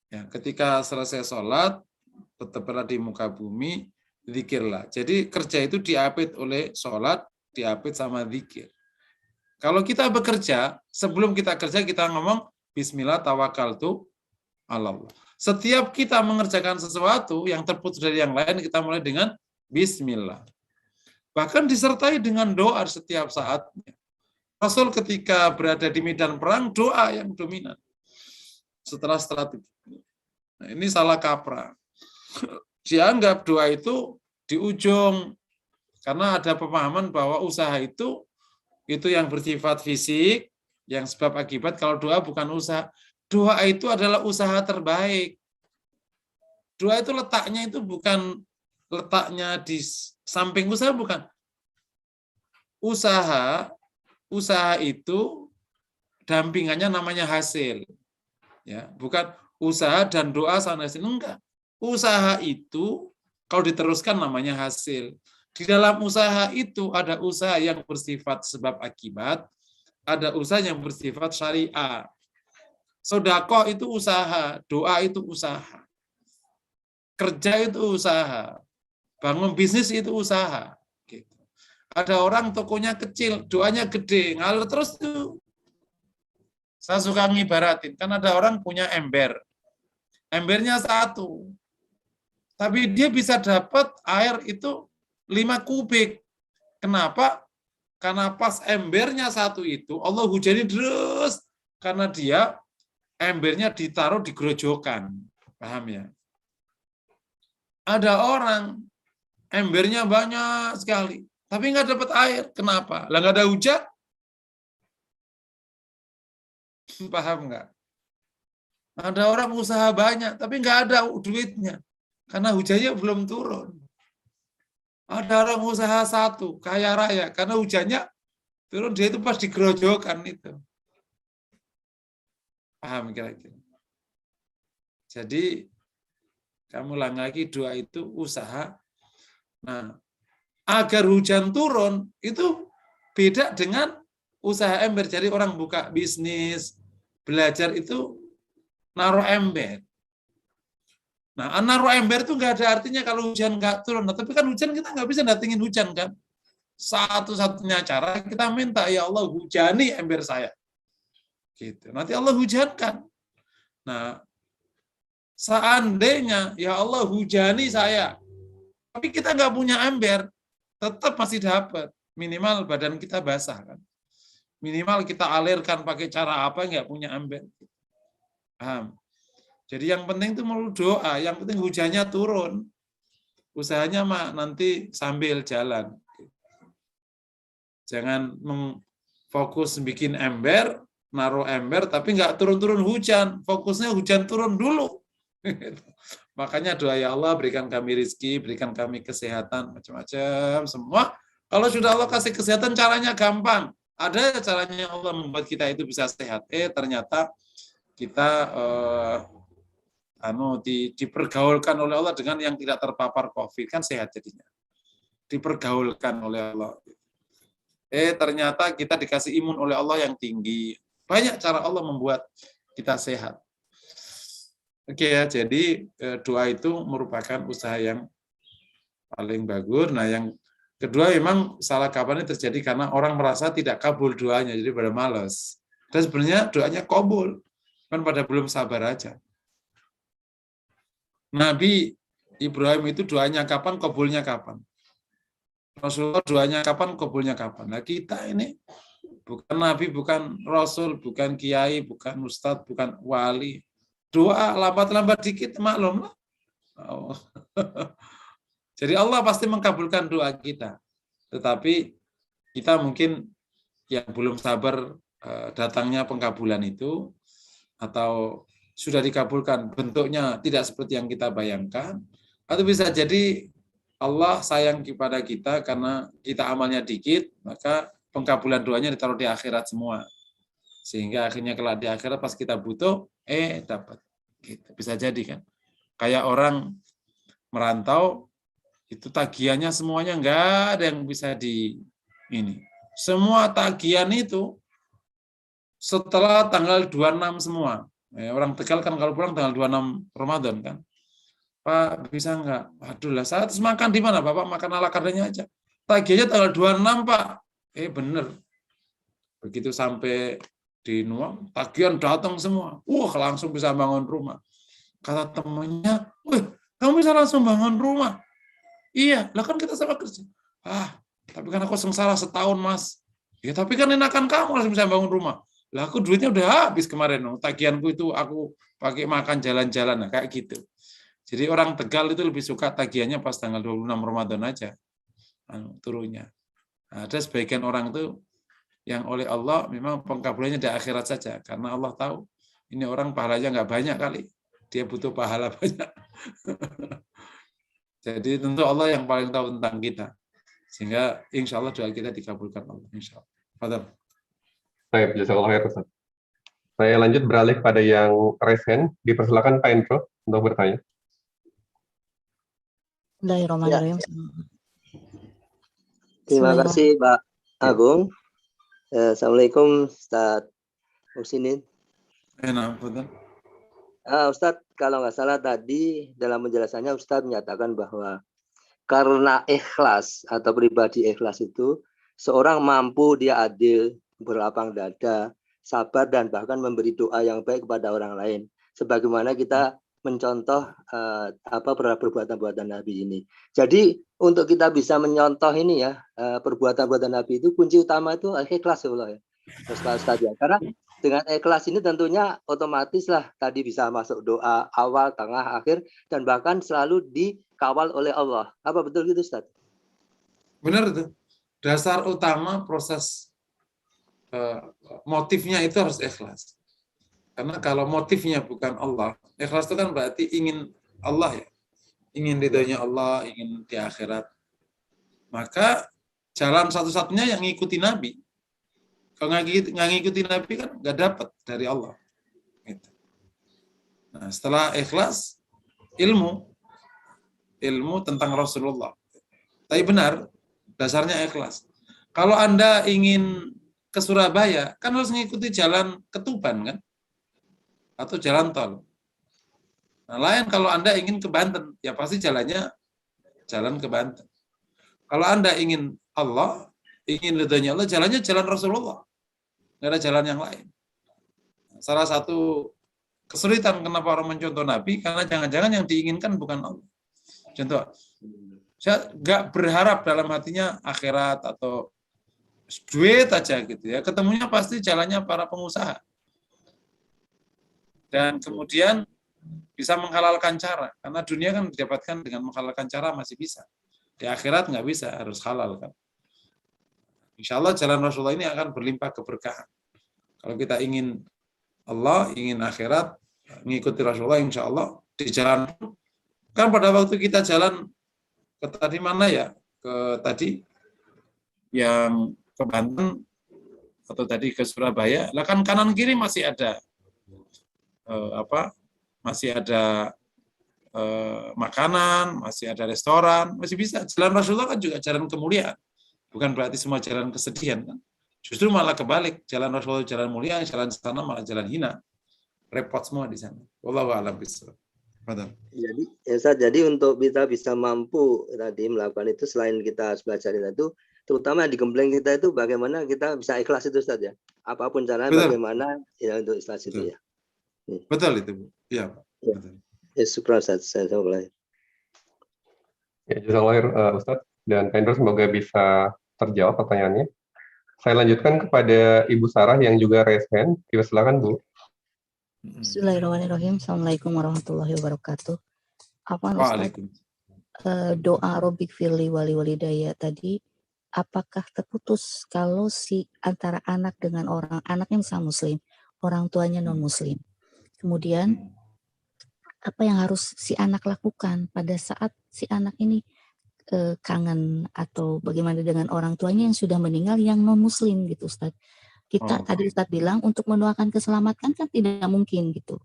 Ya, ketika selesai sholat, tetaplah di muka bumi, zikirlah. Jadi kerja itu diapit oleh sholat, diapit sama zikir. Kalau kita bekerja, sebelum kita kerja kita ngomong Bismillah tawakkaltu ala Allah. Setiap kita mengerjakan sesuatu yang terputus dari yang lain, kita mulai dengan Bismillah. Bahkan disertai dengan doa setiap saatnya. Rasul ketika berada di medan perang, doa yang dominan. Setelah strategi. Nah, ini salah kaprah. Dianggap doa itu di ujung, karena ada pemahaman bahwa usaha itu yang bersifat fisik, yang sebab akibat. Kalau doa bukan usaha. Doa itu adalah usaha terbaik. Doa itu letaknya itu bukan letaknya di samping usaha, bukan. Usaha itu dampingannya namanya hasil. Ya, bukan usaha dan doa sana sini, enggak. Usaha itu kalau diteruskan namanya hasil. Di dalam usaha itu ada usaha yang bersifat sebab akibat, ada usaha yang bersifat syariah. Sedekah itu usaha, doa itu usaha. Kerja itu usaha. Bangun bisnis itu usaha. Gitu. Ada orang tokonya kecil, doanya gede, ngalir terus tuh. Saya suka ngibaratin, kan ada orang punya ember. Embernya 1. Tapi dia bisa dapat air itu 5 kubik. Kenapa? Karena pas embernya 1 itu, Allah hujani terus. Karena dia, embernya ditaruh di gerojokan. Paham ya? Ada orang, embernya banyak sekali. Tapi nggak dapat air. Kenapa? Lah nggak ada hujan. Paham nggak? Ada orang usaha banyak, tapi nggak ada duitnya. Karena hujannya belum turun. Ada orang usaha 1, kaya raya, karena hujannya turun, dia itu pas digerojokan itu. Paham kira-kira? Jadi, kamu ulang lagi, doa itu usaha. Nah, agar hujan turun, itu beda dengan usaha ember. Jadi orang buka bisnis, belajar itu naruh ember. Nah, naruh ember itu nggak ada artinya kalau hujan nggak turun. Nah, tapi kan hujan kita nggak bisa datengin hujan kan. Satu-satunya cara kita minta, ya Allah hujani ember saya. Gitu. Nanti Allah hujankan. Nah, seandainya ya Allah hujani saya, tapi kita nggak punya ember, tetap masih dapat. Minimal badan kita basah kan. Minimal kita alirkan pakai cara apa, nggak punya ember. Paham? Jadi yang penting itu melalui doa, yang penting hujannya turun. Usahanya mah nanti sambil jalan. Jangan fokus bikin ember, naruh ember, tapi nggak turun-turun hujan. Fokusnya hujan turun dulu. Makanya doa, ya Allah berikan kami rezeki, berikan kami kesehatan, macam-macam semua. Kalau sudah Allah kasih kesehatan, caranya gampang. ada caranya Allah membuat kita itu bisa sehat. Ternyata kita dipergaulkan oleh Allah dengan yang tidak terpapar COVID, kan sehat jadinya. Dipergaulkan oleh Allah. Ternyata kita dikasih imun oleh Allah yang tinggi. Banyak cara Allah membuat kita sehat. Oke ya, jadi doa itu merupakan usaha yang paling bagus. Nah, yang kedua memang salah kaprah ini terjadi karena orang merasa tidak kabul doanya, jadi pada malas. Dan sebenarnya doanya kabul, kan pada belum sabar aja. Nabi Ibrahim itu doanya kapan, kabulnya kapan. Rasulullah doanya kapan, kabulnya kapan. Nah, kita ini bukan nabi, bukan rasul, bukan kiai, bukan ustadz, bukan wali. Doa lambat-lambat dikit maklum lah. Oh. Jadi Allah pasti mengabulkan doa kita. Tetapi kita mungkin yang belum sabar datangnya pengkabulan itu, atau sudah dikabulkan bentuknya tidak seperti yang kita bayangkan, atau bisa jadi Allah sayang kepada kita karena kita amalnya dikit, maka pengkabulan doanya ditaruh di akhirat semua. Sehingga akhirnya kelak di akhirat pas kita butuh, dapat. Gitu. Bisa jadi kan. Kayak orang merantau, itu tagihannya semuanya nggak ada yang bisa ini. Semua tagihan itu setelah tanggal 26 semua. Orang Tegal kan kalau pulang tanggal 26 Ramadan kan. Pak, bisa nggak? Waduh lah, saya terus makan di mana? Bapak makan ala kadarnya aja. Tagihnya tanggal 26, Pak. Bener. Begitu sampai di Nuang, tagihan datang semua. Langsung bisa bangun rumah. Kata temannya, kamu bisa langsung bangun rumah. Iya, lah kan kita sama kerja. Tapi kan aku sengsara setahun, Mas. Ya, tapi kan enakan kamu langsung bisa bangun rumah. Lah aku duitnya udah habis kemarin. Tagihanku itu aku pakai makan jalan-jalan. Nah, kayak gitu. Jadi orang Tegal itu lebih suka tagihannya pas tanggal 26 Ramadan aja turunnya. Nah, ada sebagian orang itu yang oleh Allah memang pengkabulannya di akhirat saja, karena Allah tahu ini orang pahalanya nggak banyak kali, dia butuh pahala banyak. Jadi tentu Allah yang paling tahu tentang kita, sehingga insya Allah doa kita dikabulkan Allah. Insya Allah. Fadhal. Baik, jazakallah khair, Ustaz. Saya lanjut beralih pada yang raise hand. Dipersilakan Pak Endro untuk bertanya. Bismillahirrahmanirrahim. Terima kasih Pak Agung. Assalamualaikum Ustaz Musinin. Ustaz, kalau nggak salah tadi dalam penjelasannya Ustaz menyatakan bahwa karena ikhlas atau pribadi ikhlas itu seorang mampu, dia adil, berlapang dada, sabar, dan bahkan memberi doa yang baik kepada orang lain. Sebagaimana kita mencontoh perbuatan-perbuatan Nabi ini. Jadi untuk kita bisa menyontoh ini ya, perbuatan-perbuatan Nabi itu kunci utama itu ikhlas ya Allah ya. Ustaz ya. Karena dengan ikhlas ini tentunya otomatis lah tadi bisa masuk doa awal, tengah, akhir, dan bahkan selalu dikawal oleh Allah. Apa betul gitu Ustaz? Benar itu. Dasar utama proses motifnya itu harus ikhlas. Karena kalau motifnya bukan Allah, ikhlas itu kan berarti ingin Allah ya, ingin ridhonya Allah, ingin di akhirat. Maka jalan satu-satunya yang ngikuti Nabi. Kalau nggak ngikuti Nabi kan nggak dapat dari Allah. Gitu. Nah, setelah ikhlas, ilmu tentang Rasulullah. Tapi benar, dasarnya ikhlas. Kalau Anda ingin ke Surabaya, kan harus mengikuti jalan ke Tuban kan? Atau jalan tol. Nah, lain kalau Anda ingin ke Banten, ya pasti jalannya jalan ke Banten. Kalau Anda ingin Allah, ingin ridhonya Allah, jalannya jalan Rasulullah. Nggak ada jalan yang lain. Salah satu kesulitan kenapa orang mencontoh Nabi, karena jangan-jangan yang diinginkan bukan Allah. Contoh, saya nggak berharap dalam hatinya akhirat atau duit aja gitu ya. Ketemunya pasti jalannya para pengusaha. Dan kemudian bisa menghalalkan cara. Karena dunia kan didapatkan dengan menghalalkan cara masih bisa. Di akhirat nggak bisa, harus halal kan. Insya Allah jalan Rasulullah ini akan berlimpah keberkahan. Kalau kita ingin Allah, ingin akhirat, mengikuti Rasulullah, insya Allah di jalan. Kan pada waktu kita jalan ke tadi mana ya? Ke tadi yang ke Banten, atau tadi ke Surabaya, lah kan kanan kiri masih ada masih ada makanan, masih ada restoran, masih bisa. Jalan Rasulullah kan juga jalan kemuliaan, bukan berarti semua jalan kesedihan kan. Justru malah kebalik, jalan Rasulullah jalan mulia, jalan sana malah jalan hina, repot semua di sana. Wallahu a'lam bishawab. Jadi, ya Ustaz, jadi untuk kita bisa mampu tadi melakukan itu, selain kita harus belajar itu, terutama di gembleng kita itu bagaimana kita bisa ikhlas itu Ustaz ya. Apapun caranya, Betul. Bagaimana ya untuk ikhlas itu ya. Betul itu, Bu. Iya, Pak. Ya. Ya, syukur Ustaz. Saya mulai. Ya, jazakallah Ustaz, dan Pak Indro semoga bisa terjawab pertanyaannya. Saya lanjutkan kepada Ibu Sarah yang juga raise hand. Silakan Bu. Bismillahirrahmanirrahim. Assalamualaikum warahmatullahi wabarakatuh. Apa Ustaz, doa Robik Firli wali walidaya tadi, apakah terputus kalau si antara anak dengan anaknya misalnya muslim, orang tuanya non muslim. Kemudian apa yang harus si anak lakukan pada saat si anak ini kangen atau bagaimana dengan orang tuanya yang sudah meninggal yang non muslim gitu Ustaz. Kita tadi Ustaz bilang untuk mendoakan keselamatan kan tidak mungkin gitu.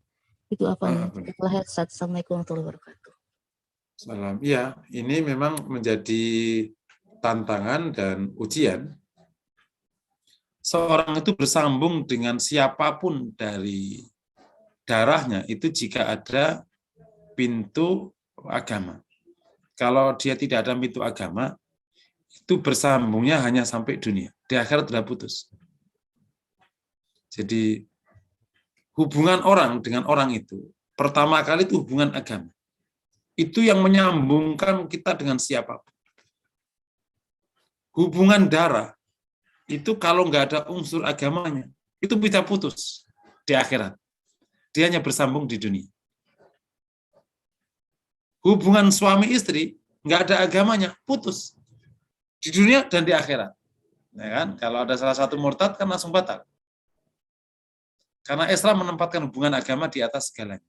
Itu apa? Assalamualaikum warahmatullahi wabarakatuh. Salam. Ya, ini memang menjadi tantangan dan ujian. Seorang itu bersambung dengan siapapun dari darahnya itu jika ada pintu agama. Kalau dia tidak ada pintu agama, itu bersambungnya hanya sampai dunia. Di akhirat sudah putus. Jadi hubungan orang dengan orang itu, pertama kali itu hubungan agama. Itu yang menyambungkan kita dengan siapapun. Hubungan darah, itu kalau nggak ada unsur agamanya, itu bisa putus di akhirat. Dia hanya bersambung di dunia. Hubungan suami istri, nggak ada agamanya, putus. Di dunia dan di akhirat. Ya kan? Kalau ada salah satu murtad, kan langsung batal. Karena Islam menempatkan hubungan agama di atas segalanya.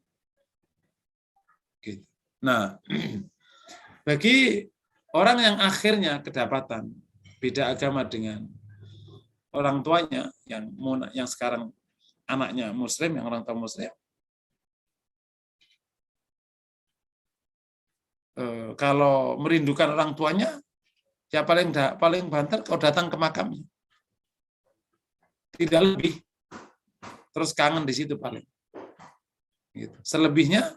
Gitu. Nah, bagi orang yang akhirnya kedapatan beda agama dengan orang tuanya yang sekarang anaknya Muslim, yang orang tua Muslim, kalau merindukan orang tuanya, ya paling banter kalau datang ke makamnya, tidak lebih. Terus kangen di situ paling. Gitu. Selebihnya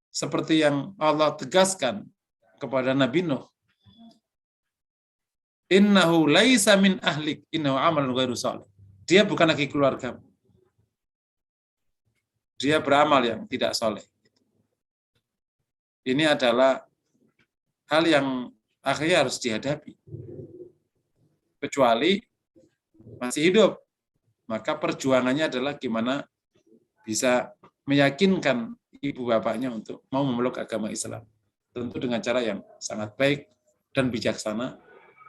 seperti yang Allah tegaskan kepada Nabi Nuh, innahu laisa min ahlik innahu amalun ghairu shalih. Dia bukan lagi keluarga. Dia beramal yang tidak soleh. Ini adalah hal yang akhirnya harus dihadapi. Kecuali masih hidup, maka perjuangannya adalah gimana bisa meyakinkan ibu bapaknya untuk mau memeluk agama Islam. Tentu dengan cara yang sangat baik dan bijaksana,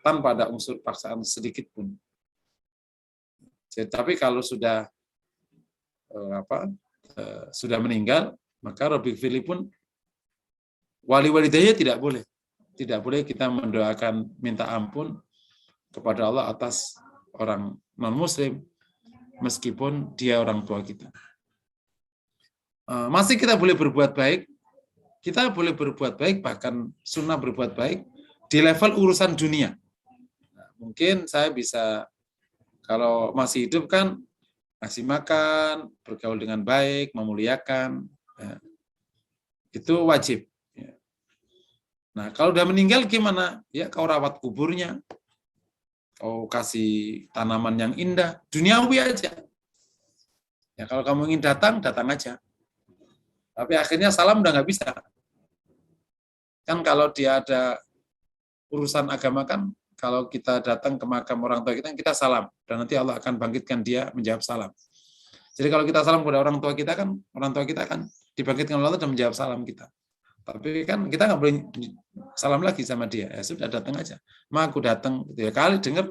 tanpa ada unsur paksaan sedikit pun. Jadi, tapi kalau sudah sudah meninggal, maka Robik Firli pun wali walidaya tidak boleh kita mendoakan minta ampun kepada Allah atas orang non-muslim, meskipun dia orang tua kita. Masih kita boleh berbuat baik, bahkan sunnah berbuat baik di level urusan dunia. Nah, mungkin saya bisa, kalau masih hidup kan, ngasih makan, bergaul dengan baik, memuliakan, ya, itu wajib. Ya. Nah, kalau udah meninggal gimana? Ya, kau rawat kuburnya, kau kasih tanaman yang indah, duniawi aja. Ya, kalau kamu ingin datang aja. Tapi akhirnya salam udah nggak bisa. Kan kalau dia ada urusan agama kan, kalau kita datang ke makam orang tua kita salam. Dan nanti Allah akan bangkitkan dia menjawab salam. Jadi kalau kita salam kepada orang tua kita kan dibangkitkan oleh Allah dan menjawab salam kita. Tapi kan kita nggak boleh salam lagi sama dia. Ya sudah, datang aja. Aku datang, ya kali dengar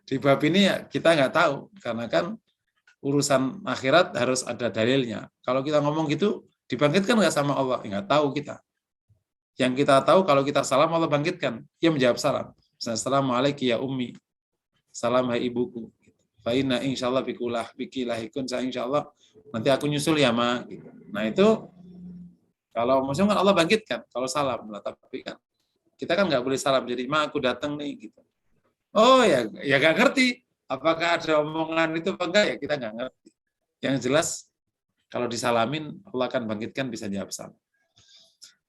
di bab ini ya kita nggak tahu, karena kan urusan akhirat harus ada dalilnya. Kalau kita ngomong gitu, dibangkitkan nggak sama Allah? Nggak tahu kita. Yang kita tahu kalau kita salam Allah bangkitkan, dia menjawab salam. Assalamualaikum ya ummi. salam hai ibuku. Fa inna insyaallah bikilahikun, saya insyaallah nanti aku nyusul ya ma. Gitu. Nah itu kalau muslim kan Allah bangkitkan kalau salam lah, tapi kan kita kan nggak boleh salam jadi ma aku datang nih gitu. Oh ya nggak ngerti apakah ada omongan itu apa enggak ya kita nggak ngerti. Yang jelas kalau disalamin Allah akan bangkitkan bisa jawab salam.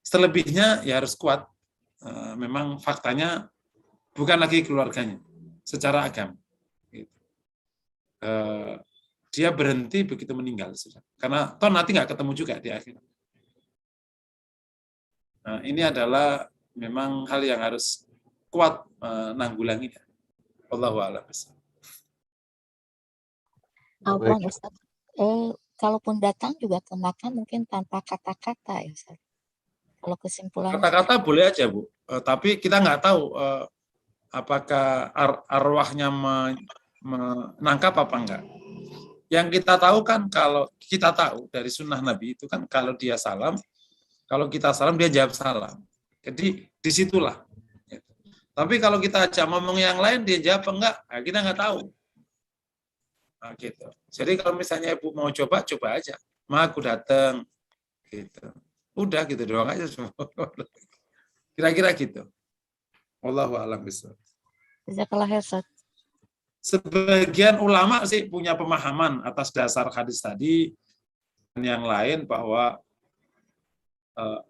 Selebihnya ya harus kuat. Memang faktanya bukan lagi keluarganya secara agama. Gitu. Dia berhenti begitu meninggal sudah. Karena toh nanti nggak ketemu juga di akhir. Nah, ini adalah memang hal yang harus kuat nanggulanginya. Wallahu a'lam. Afwan Ustaz. Kalaupun datang juga ke makam mungkin tanpa kata-kata ya Ustaz. Kalau kesimpulannya Kata-kata boleh aja Bu, tapi kita nggak tahu apakah arwahnya menangkap apa enggak. Yang kita tahu kan kalau kita tahu dari sunnah Nabi itu kan kalau dia salam, kalau kita salam dia jawab salam. Jadi disitulah. Tapi kalau kita ajak ngomong yang lain dia jawab enggak, nah kita nggak tahu. Nah, gitu. Jadi kalau misalnya ibu mau coba aja. Ma aku datang, gitu. Udah gitu doang aja semua. Kira-kira gitu. Wallahu a'lam bishawab. jazakallah khair Ustaz. Sebagian ulama sih punya pemahaman atas dasar hadis tadi dan yang lain bahwa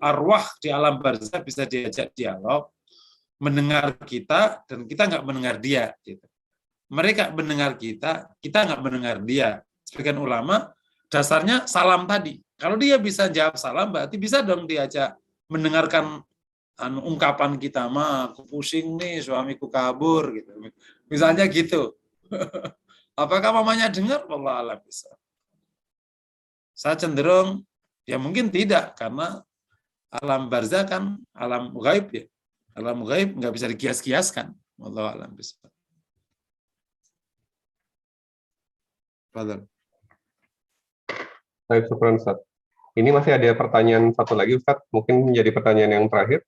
arwah di alam barzakh bisa diajak dialog, mendengar kita dan kita nggak mendengar dia. Gitu. Mereka mendengar kita nggak mendengar dia. Sebagian ulama dasarnya salam tadi. Kalau dia bisa jawab salam, berarti bisa dong diajak mendengarkan ungkapan kita, mah aku pusing nih, suamiku kabur, gitu. Misalnya gitu. Apakah mamanya dengar? Wallahu a'lam bishawab. Saya cenderung, ya mungkin tidak, karena alam barzakh kan alam ghaib ya. Alam ghaib nggak bisa dikias-kiaskan. Wallahu a'lam bishawab. Fadhal. Baik, syukran Ustaz. Ini masih ada pertanyaan satu lagi Ustaz, mungkin menjadi pertanyaan yang terakhir.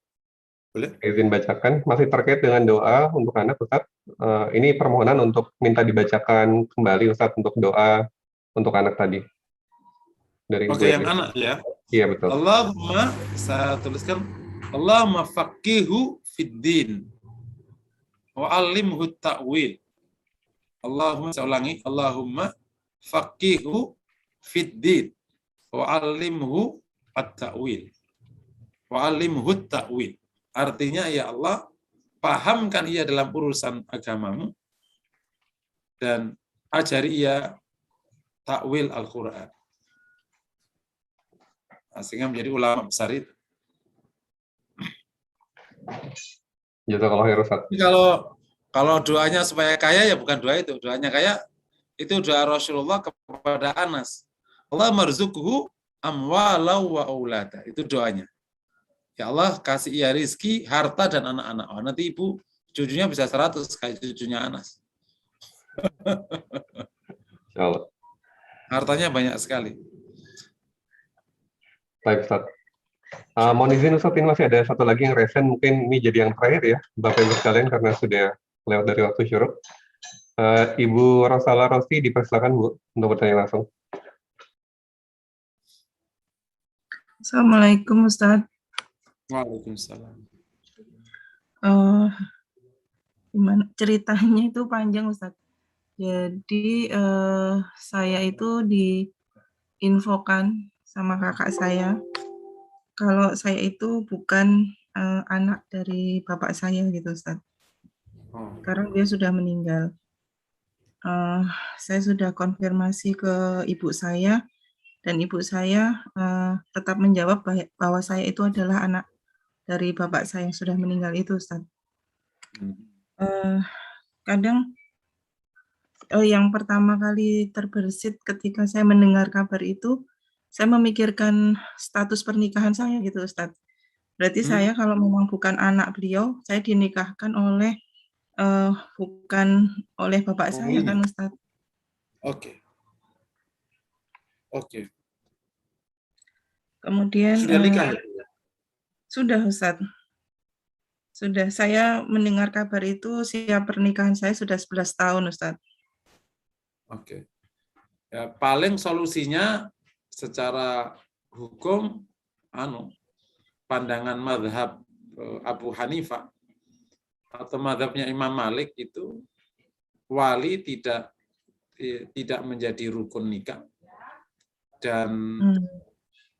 Boleh? Izin bacakan, masih terkait dengan doa untuk anak Ustaz. Ini permohonan untuk minta dibacakan kembali Ustaz untuk doa untuk anak tadi. Dari Oke, yang anak ya. Iya betul. Allahumma, saya tuliskan, Allahumma faqihu fid din wa 'allimhu ta'wil. Allahumma, saya ulangi, Allahumma faqihu fid din wa 'allimhu at-ta'wil. Wa 'allimhu ta'wil. Artinya ya Allah, pahamkan ia dalam urusan agamamu dan ajari ia takwil Al-Qur'an. Sehingga menjadi ulama besar itu. Jazakallahu khair Ustaz. Kalau doanya supaya kaya ya bukan doa itu. Doanya kaya itu doa Rasulullah kepada Anas. Allah marzuqhu amwalau wa aulada. Itu doanya. Ya Allah kasih ia rizki, harta dan anak-anak. Oh, nanti ibu cucunya bisa 100 kayak cucunya Anas. Insyaallah. Hartanya banyak sekali. Baik Ustaz. Mohon izin Ustaz, ini masih ada satu lagi yang resen, mungkin ini jadi yang terakhir ya, Bapak Ibu sekalian, karena sudah lewat dari waktu syuruk. Ibu Rosala Rosti, dipersilakan Bu, untuk bertanya langsung. Assalamualaikum Ustaz. Waalaikumsalam. Gimana ceritanya itu panjang Ustaz. Jadi saya itu diinfokan sama kakak saya kalau saya itu bukan anak dari bapak saya gitu Ustaz. Sekarang dia sudah meninggal. Saya sudah konfirmasi ke ibu saya dan ibu saya tetap menjawab bahwa saya itu adalah anak dari bapak saya yang sudah meninggal itu Ustaz. Kadang yang pertama kali terbersit ketika saya mendengar kabar itu, saya memikirkan status pernikahan saya gitu Ustaz. Berarti saya kalau memang bukan anak beliau, saya dinikahkan oleh bukan oleh bapak saya kan Ustaz. Oke. Kemudian Sudah nikah ya? sudah Ustaz. Sudah, saya mendengar kabar itu usia pernikahan saya sudah 11 tahun, Ustadz. Oke. Ya, paling solusinya secara hukum pandangan mazhab Abu Hanifah atau mazhabnya Imam Malik itu wali tidak menjadi rukun nikah dan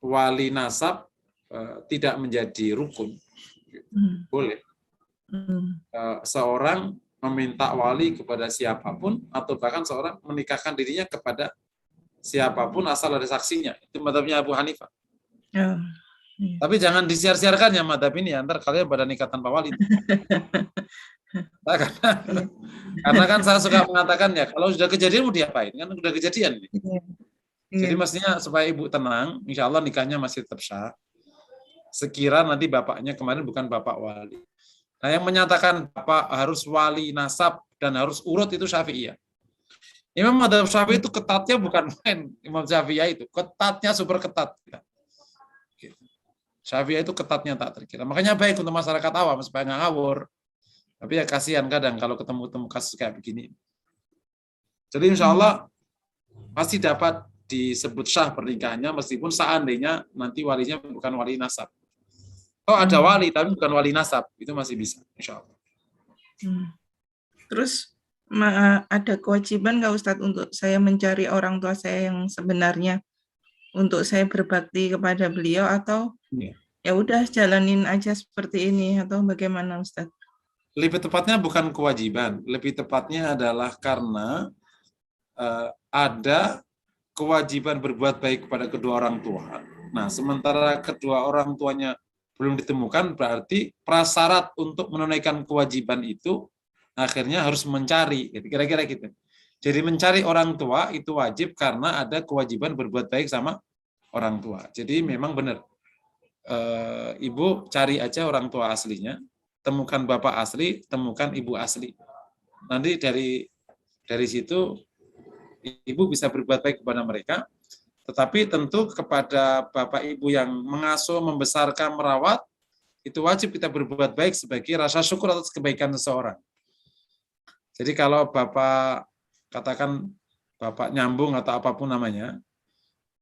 wali nasab tidak menjadi rukun. Boleh seorang meminta wali kepada siapapun atau bahkan seorang menikahkan dirinya kepada siapapun asal ada saksinya. Itu mazhabnya Abu Hanifah. Oh, iya. Tapi jangan disiar-siarkan ya mazhab ini, antar kalian pada nikah tanpa wali. Karena kan saya suka mengatakan ya, kalau sudah kejadian mau diapain? Kan sudah kejadian ini. Jadi mestinya supaya ibu tenang, insya Allah nikahnya masih tetap sah. Sekira nanti bapaknya kemarin bukan bapak wali. Nah, yang menyatakan bapak harus wali nasab dan harus urut itu Syafi'iyah. Imam Madzhab Syafi'i itu ketatnya bukan main. Imam Syafi'iyah itu ketatnya super ketat. Syafi'iyah itu ketatnya tak terkira. Makanya baik untuk masyarakat awam supaya nggak ngawur. Tapi ya kasihan kadang kalau ketemu kasus kayak begini. Jadi insya Allah pasti dapat disebut sah pernikahannya meskipun seandainya nanti walinya bukan wali nasab. Oh ada wali tapi bukan wali nasab, itu masih bisa, insya Allah. Terus ada kewajiban nggak Ustadz untuk saya mencari orang tua saya yang sebenarnya untuk saya berbakti kepada beliau atau ya udah jalanin aja seperti ini atau bagaimana Ustadz? Lebih tepatnya bukan kewajiban, lebih tepatnya adalah karena ada kewajiban berbuat baik kepada kedua orang tua. Nah, sementara kedua orang tuanya belum ditemukan, berarti prasyarat untuk menunaikan kewajiban itu akhirnya harus mencari, kira-kira gitu. Jadi mencari orang tua itu wajib karena ada kewajiban berbuat baik sama orang tua. Jadi memang benar, ibu cari aja orang tua aslinya, temukan bapak asli, temukan ibu asli. Nanti dari situ ibu bisa berbuat baik kepada mereka. Tetapi tentu kepada bapak ibu yang mengasuh, membesarkan, merawat, itu wajib kita berbuat baik sebagai rasa syukur atas kebaikan seseorang. Jadi kalau bapak, katakan bapak nyambung atau apapun namanya,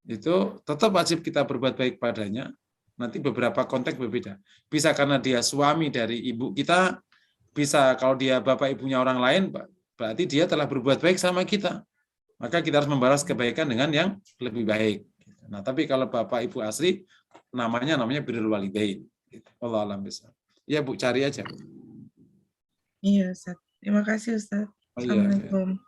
itu tetap wajib kita berbuat baik padanya. Nanti beberapa konteks berbeda. Bisa karena dia suami dari ibu kita, bisa kalau dia bapak ibunya orang lain, berarti dia telah berbuat baik sama kita. Maka kita harus membalas kebaikan dengan yang lebih baik. Nah, tapi kalau bapak ibu asli, namanya birrul walidain. Allah alam bisa. Ya Bu, cari aja. Iya Ustaz. Terima kasih Ustaz. Assalamualaikum.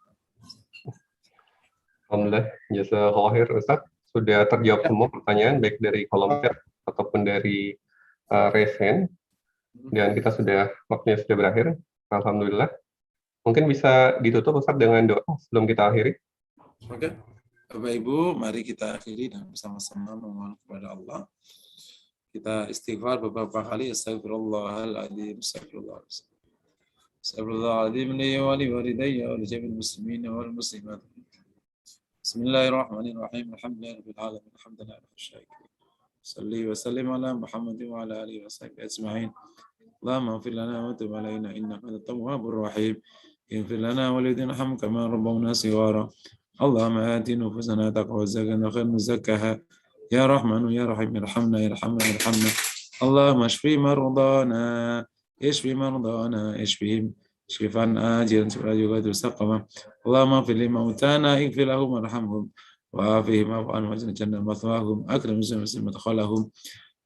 Alhamdulillah, jazakallahu khair Ustaz. Sudah terjawab semua pertanyaan baik dari kolom chat ataupun dari raise hand. Dan kita waktunya sudah berakhir. Alhamdulillah. Mungkin bisa ditutup Ustaz dengan doa sebelum kita akhiri. Oke, Bapak Ibu, mari kita akhiri dan bersama-sama memohon kepada Allah. Kita istighfar beberapa kali. Astagfirullahaladzim, astagfirullahaladzim. Astagfirullahaladzim li wa li walidayya wa li jami'il muslimin wal muslimat. Bismillahirrahmanirrahim. Alhamdulillahirabbil alamin. Alhamdulillah syakirin. Salli wa sallim ala Muhammad wa ala alihi wa sahbihi ajma'in. Allahumma ighfir lana wa tub alaina innaka antat tawwabur rahim. Ighfir lana wa lidinham kama rabbawna shighara. اللهم آت نفوسنا تقوى وزكها خير من زكاها يا رحمن يا رحيم ارحمنا ارحمنا اللهم اشف مرضانا اشفهم شفاء آجلا شفاء يغادر سقما اللهم اغفر لموتانا اغفر لهم وارحمهم وعافهم واعف عنهم واجعل الجنة مثواهم اكرم مسلم مدخلهم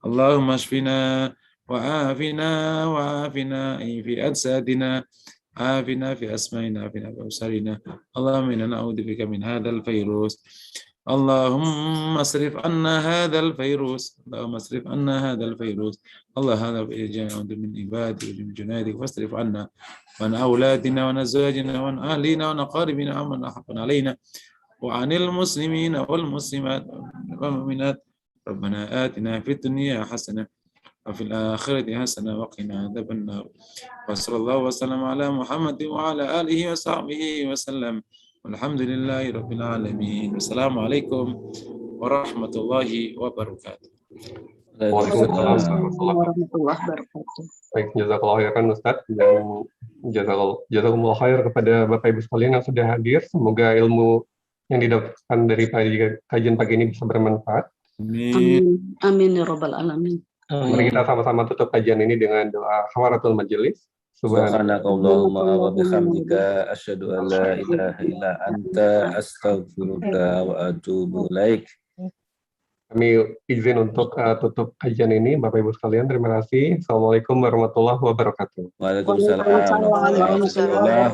اللهم اشفنا وعافنا في أجسادنا عافنا في أسمائنا عافنا في أبصارنا اللهم إنا نعوذ بك من هذا الفيروس اللهم اصرف عنا هذا الفيروس الله هذا جاء من عبادك ومن جنادك فاصرف عنا وعن أولادنا وعن أزواجنا وعن أهلنا وعن أقاربنا ومن أحب علينا وعن المسلمين والمسلمات والمؤمنات ربنا آتنا في الدنيا حسنة وفي الآخرة حسنة وقنا عذاب النار وصلى الله وسلم على محمد وعلى آله وصحبه وسلم والحمد لله رب العالمين والسلام عليكم ورحمة الله وبركاته. Waalaikumsalam warahmatullahi wabarakatuh. Baik, jazakallahu khairan Ustaz, dan jazakumullah khair kepada Bapak Ibu sekalian yang sudah hadir. Semoga ilmu yang didapatkan dari kajian pagi ini bisa bermanfaat. Amin. Amin ya rabbal alamin. Mari kita sama-sama tutup kajian ini dengan doa kafaratul majelis. Subhanakallahumma wa bihamdika asyhadu an la ilaha illa anta astaghfiruka wa atubu ilaik. Kami izin untuk tutup kajian ini, Bapak Ibu sekalian. Terima kasih. Assalamualaikum warahmatullahi wabarakatuh. Waalaikumsalam warahmatullahi wabarakatuh.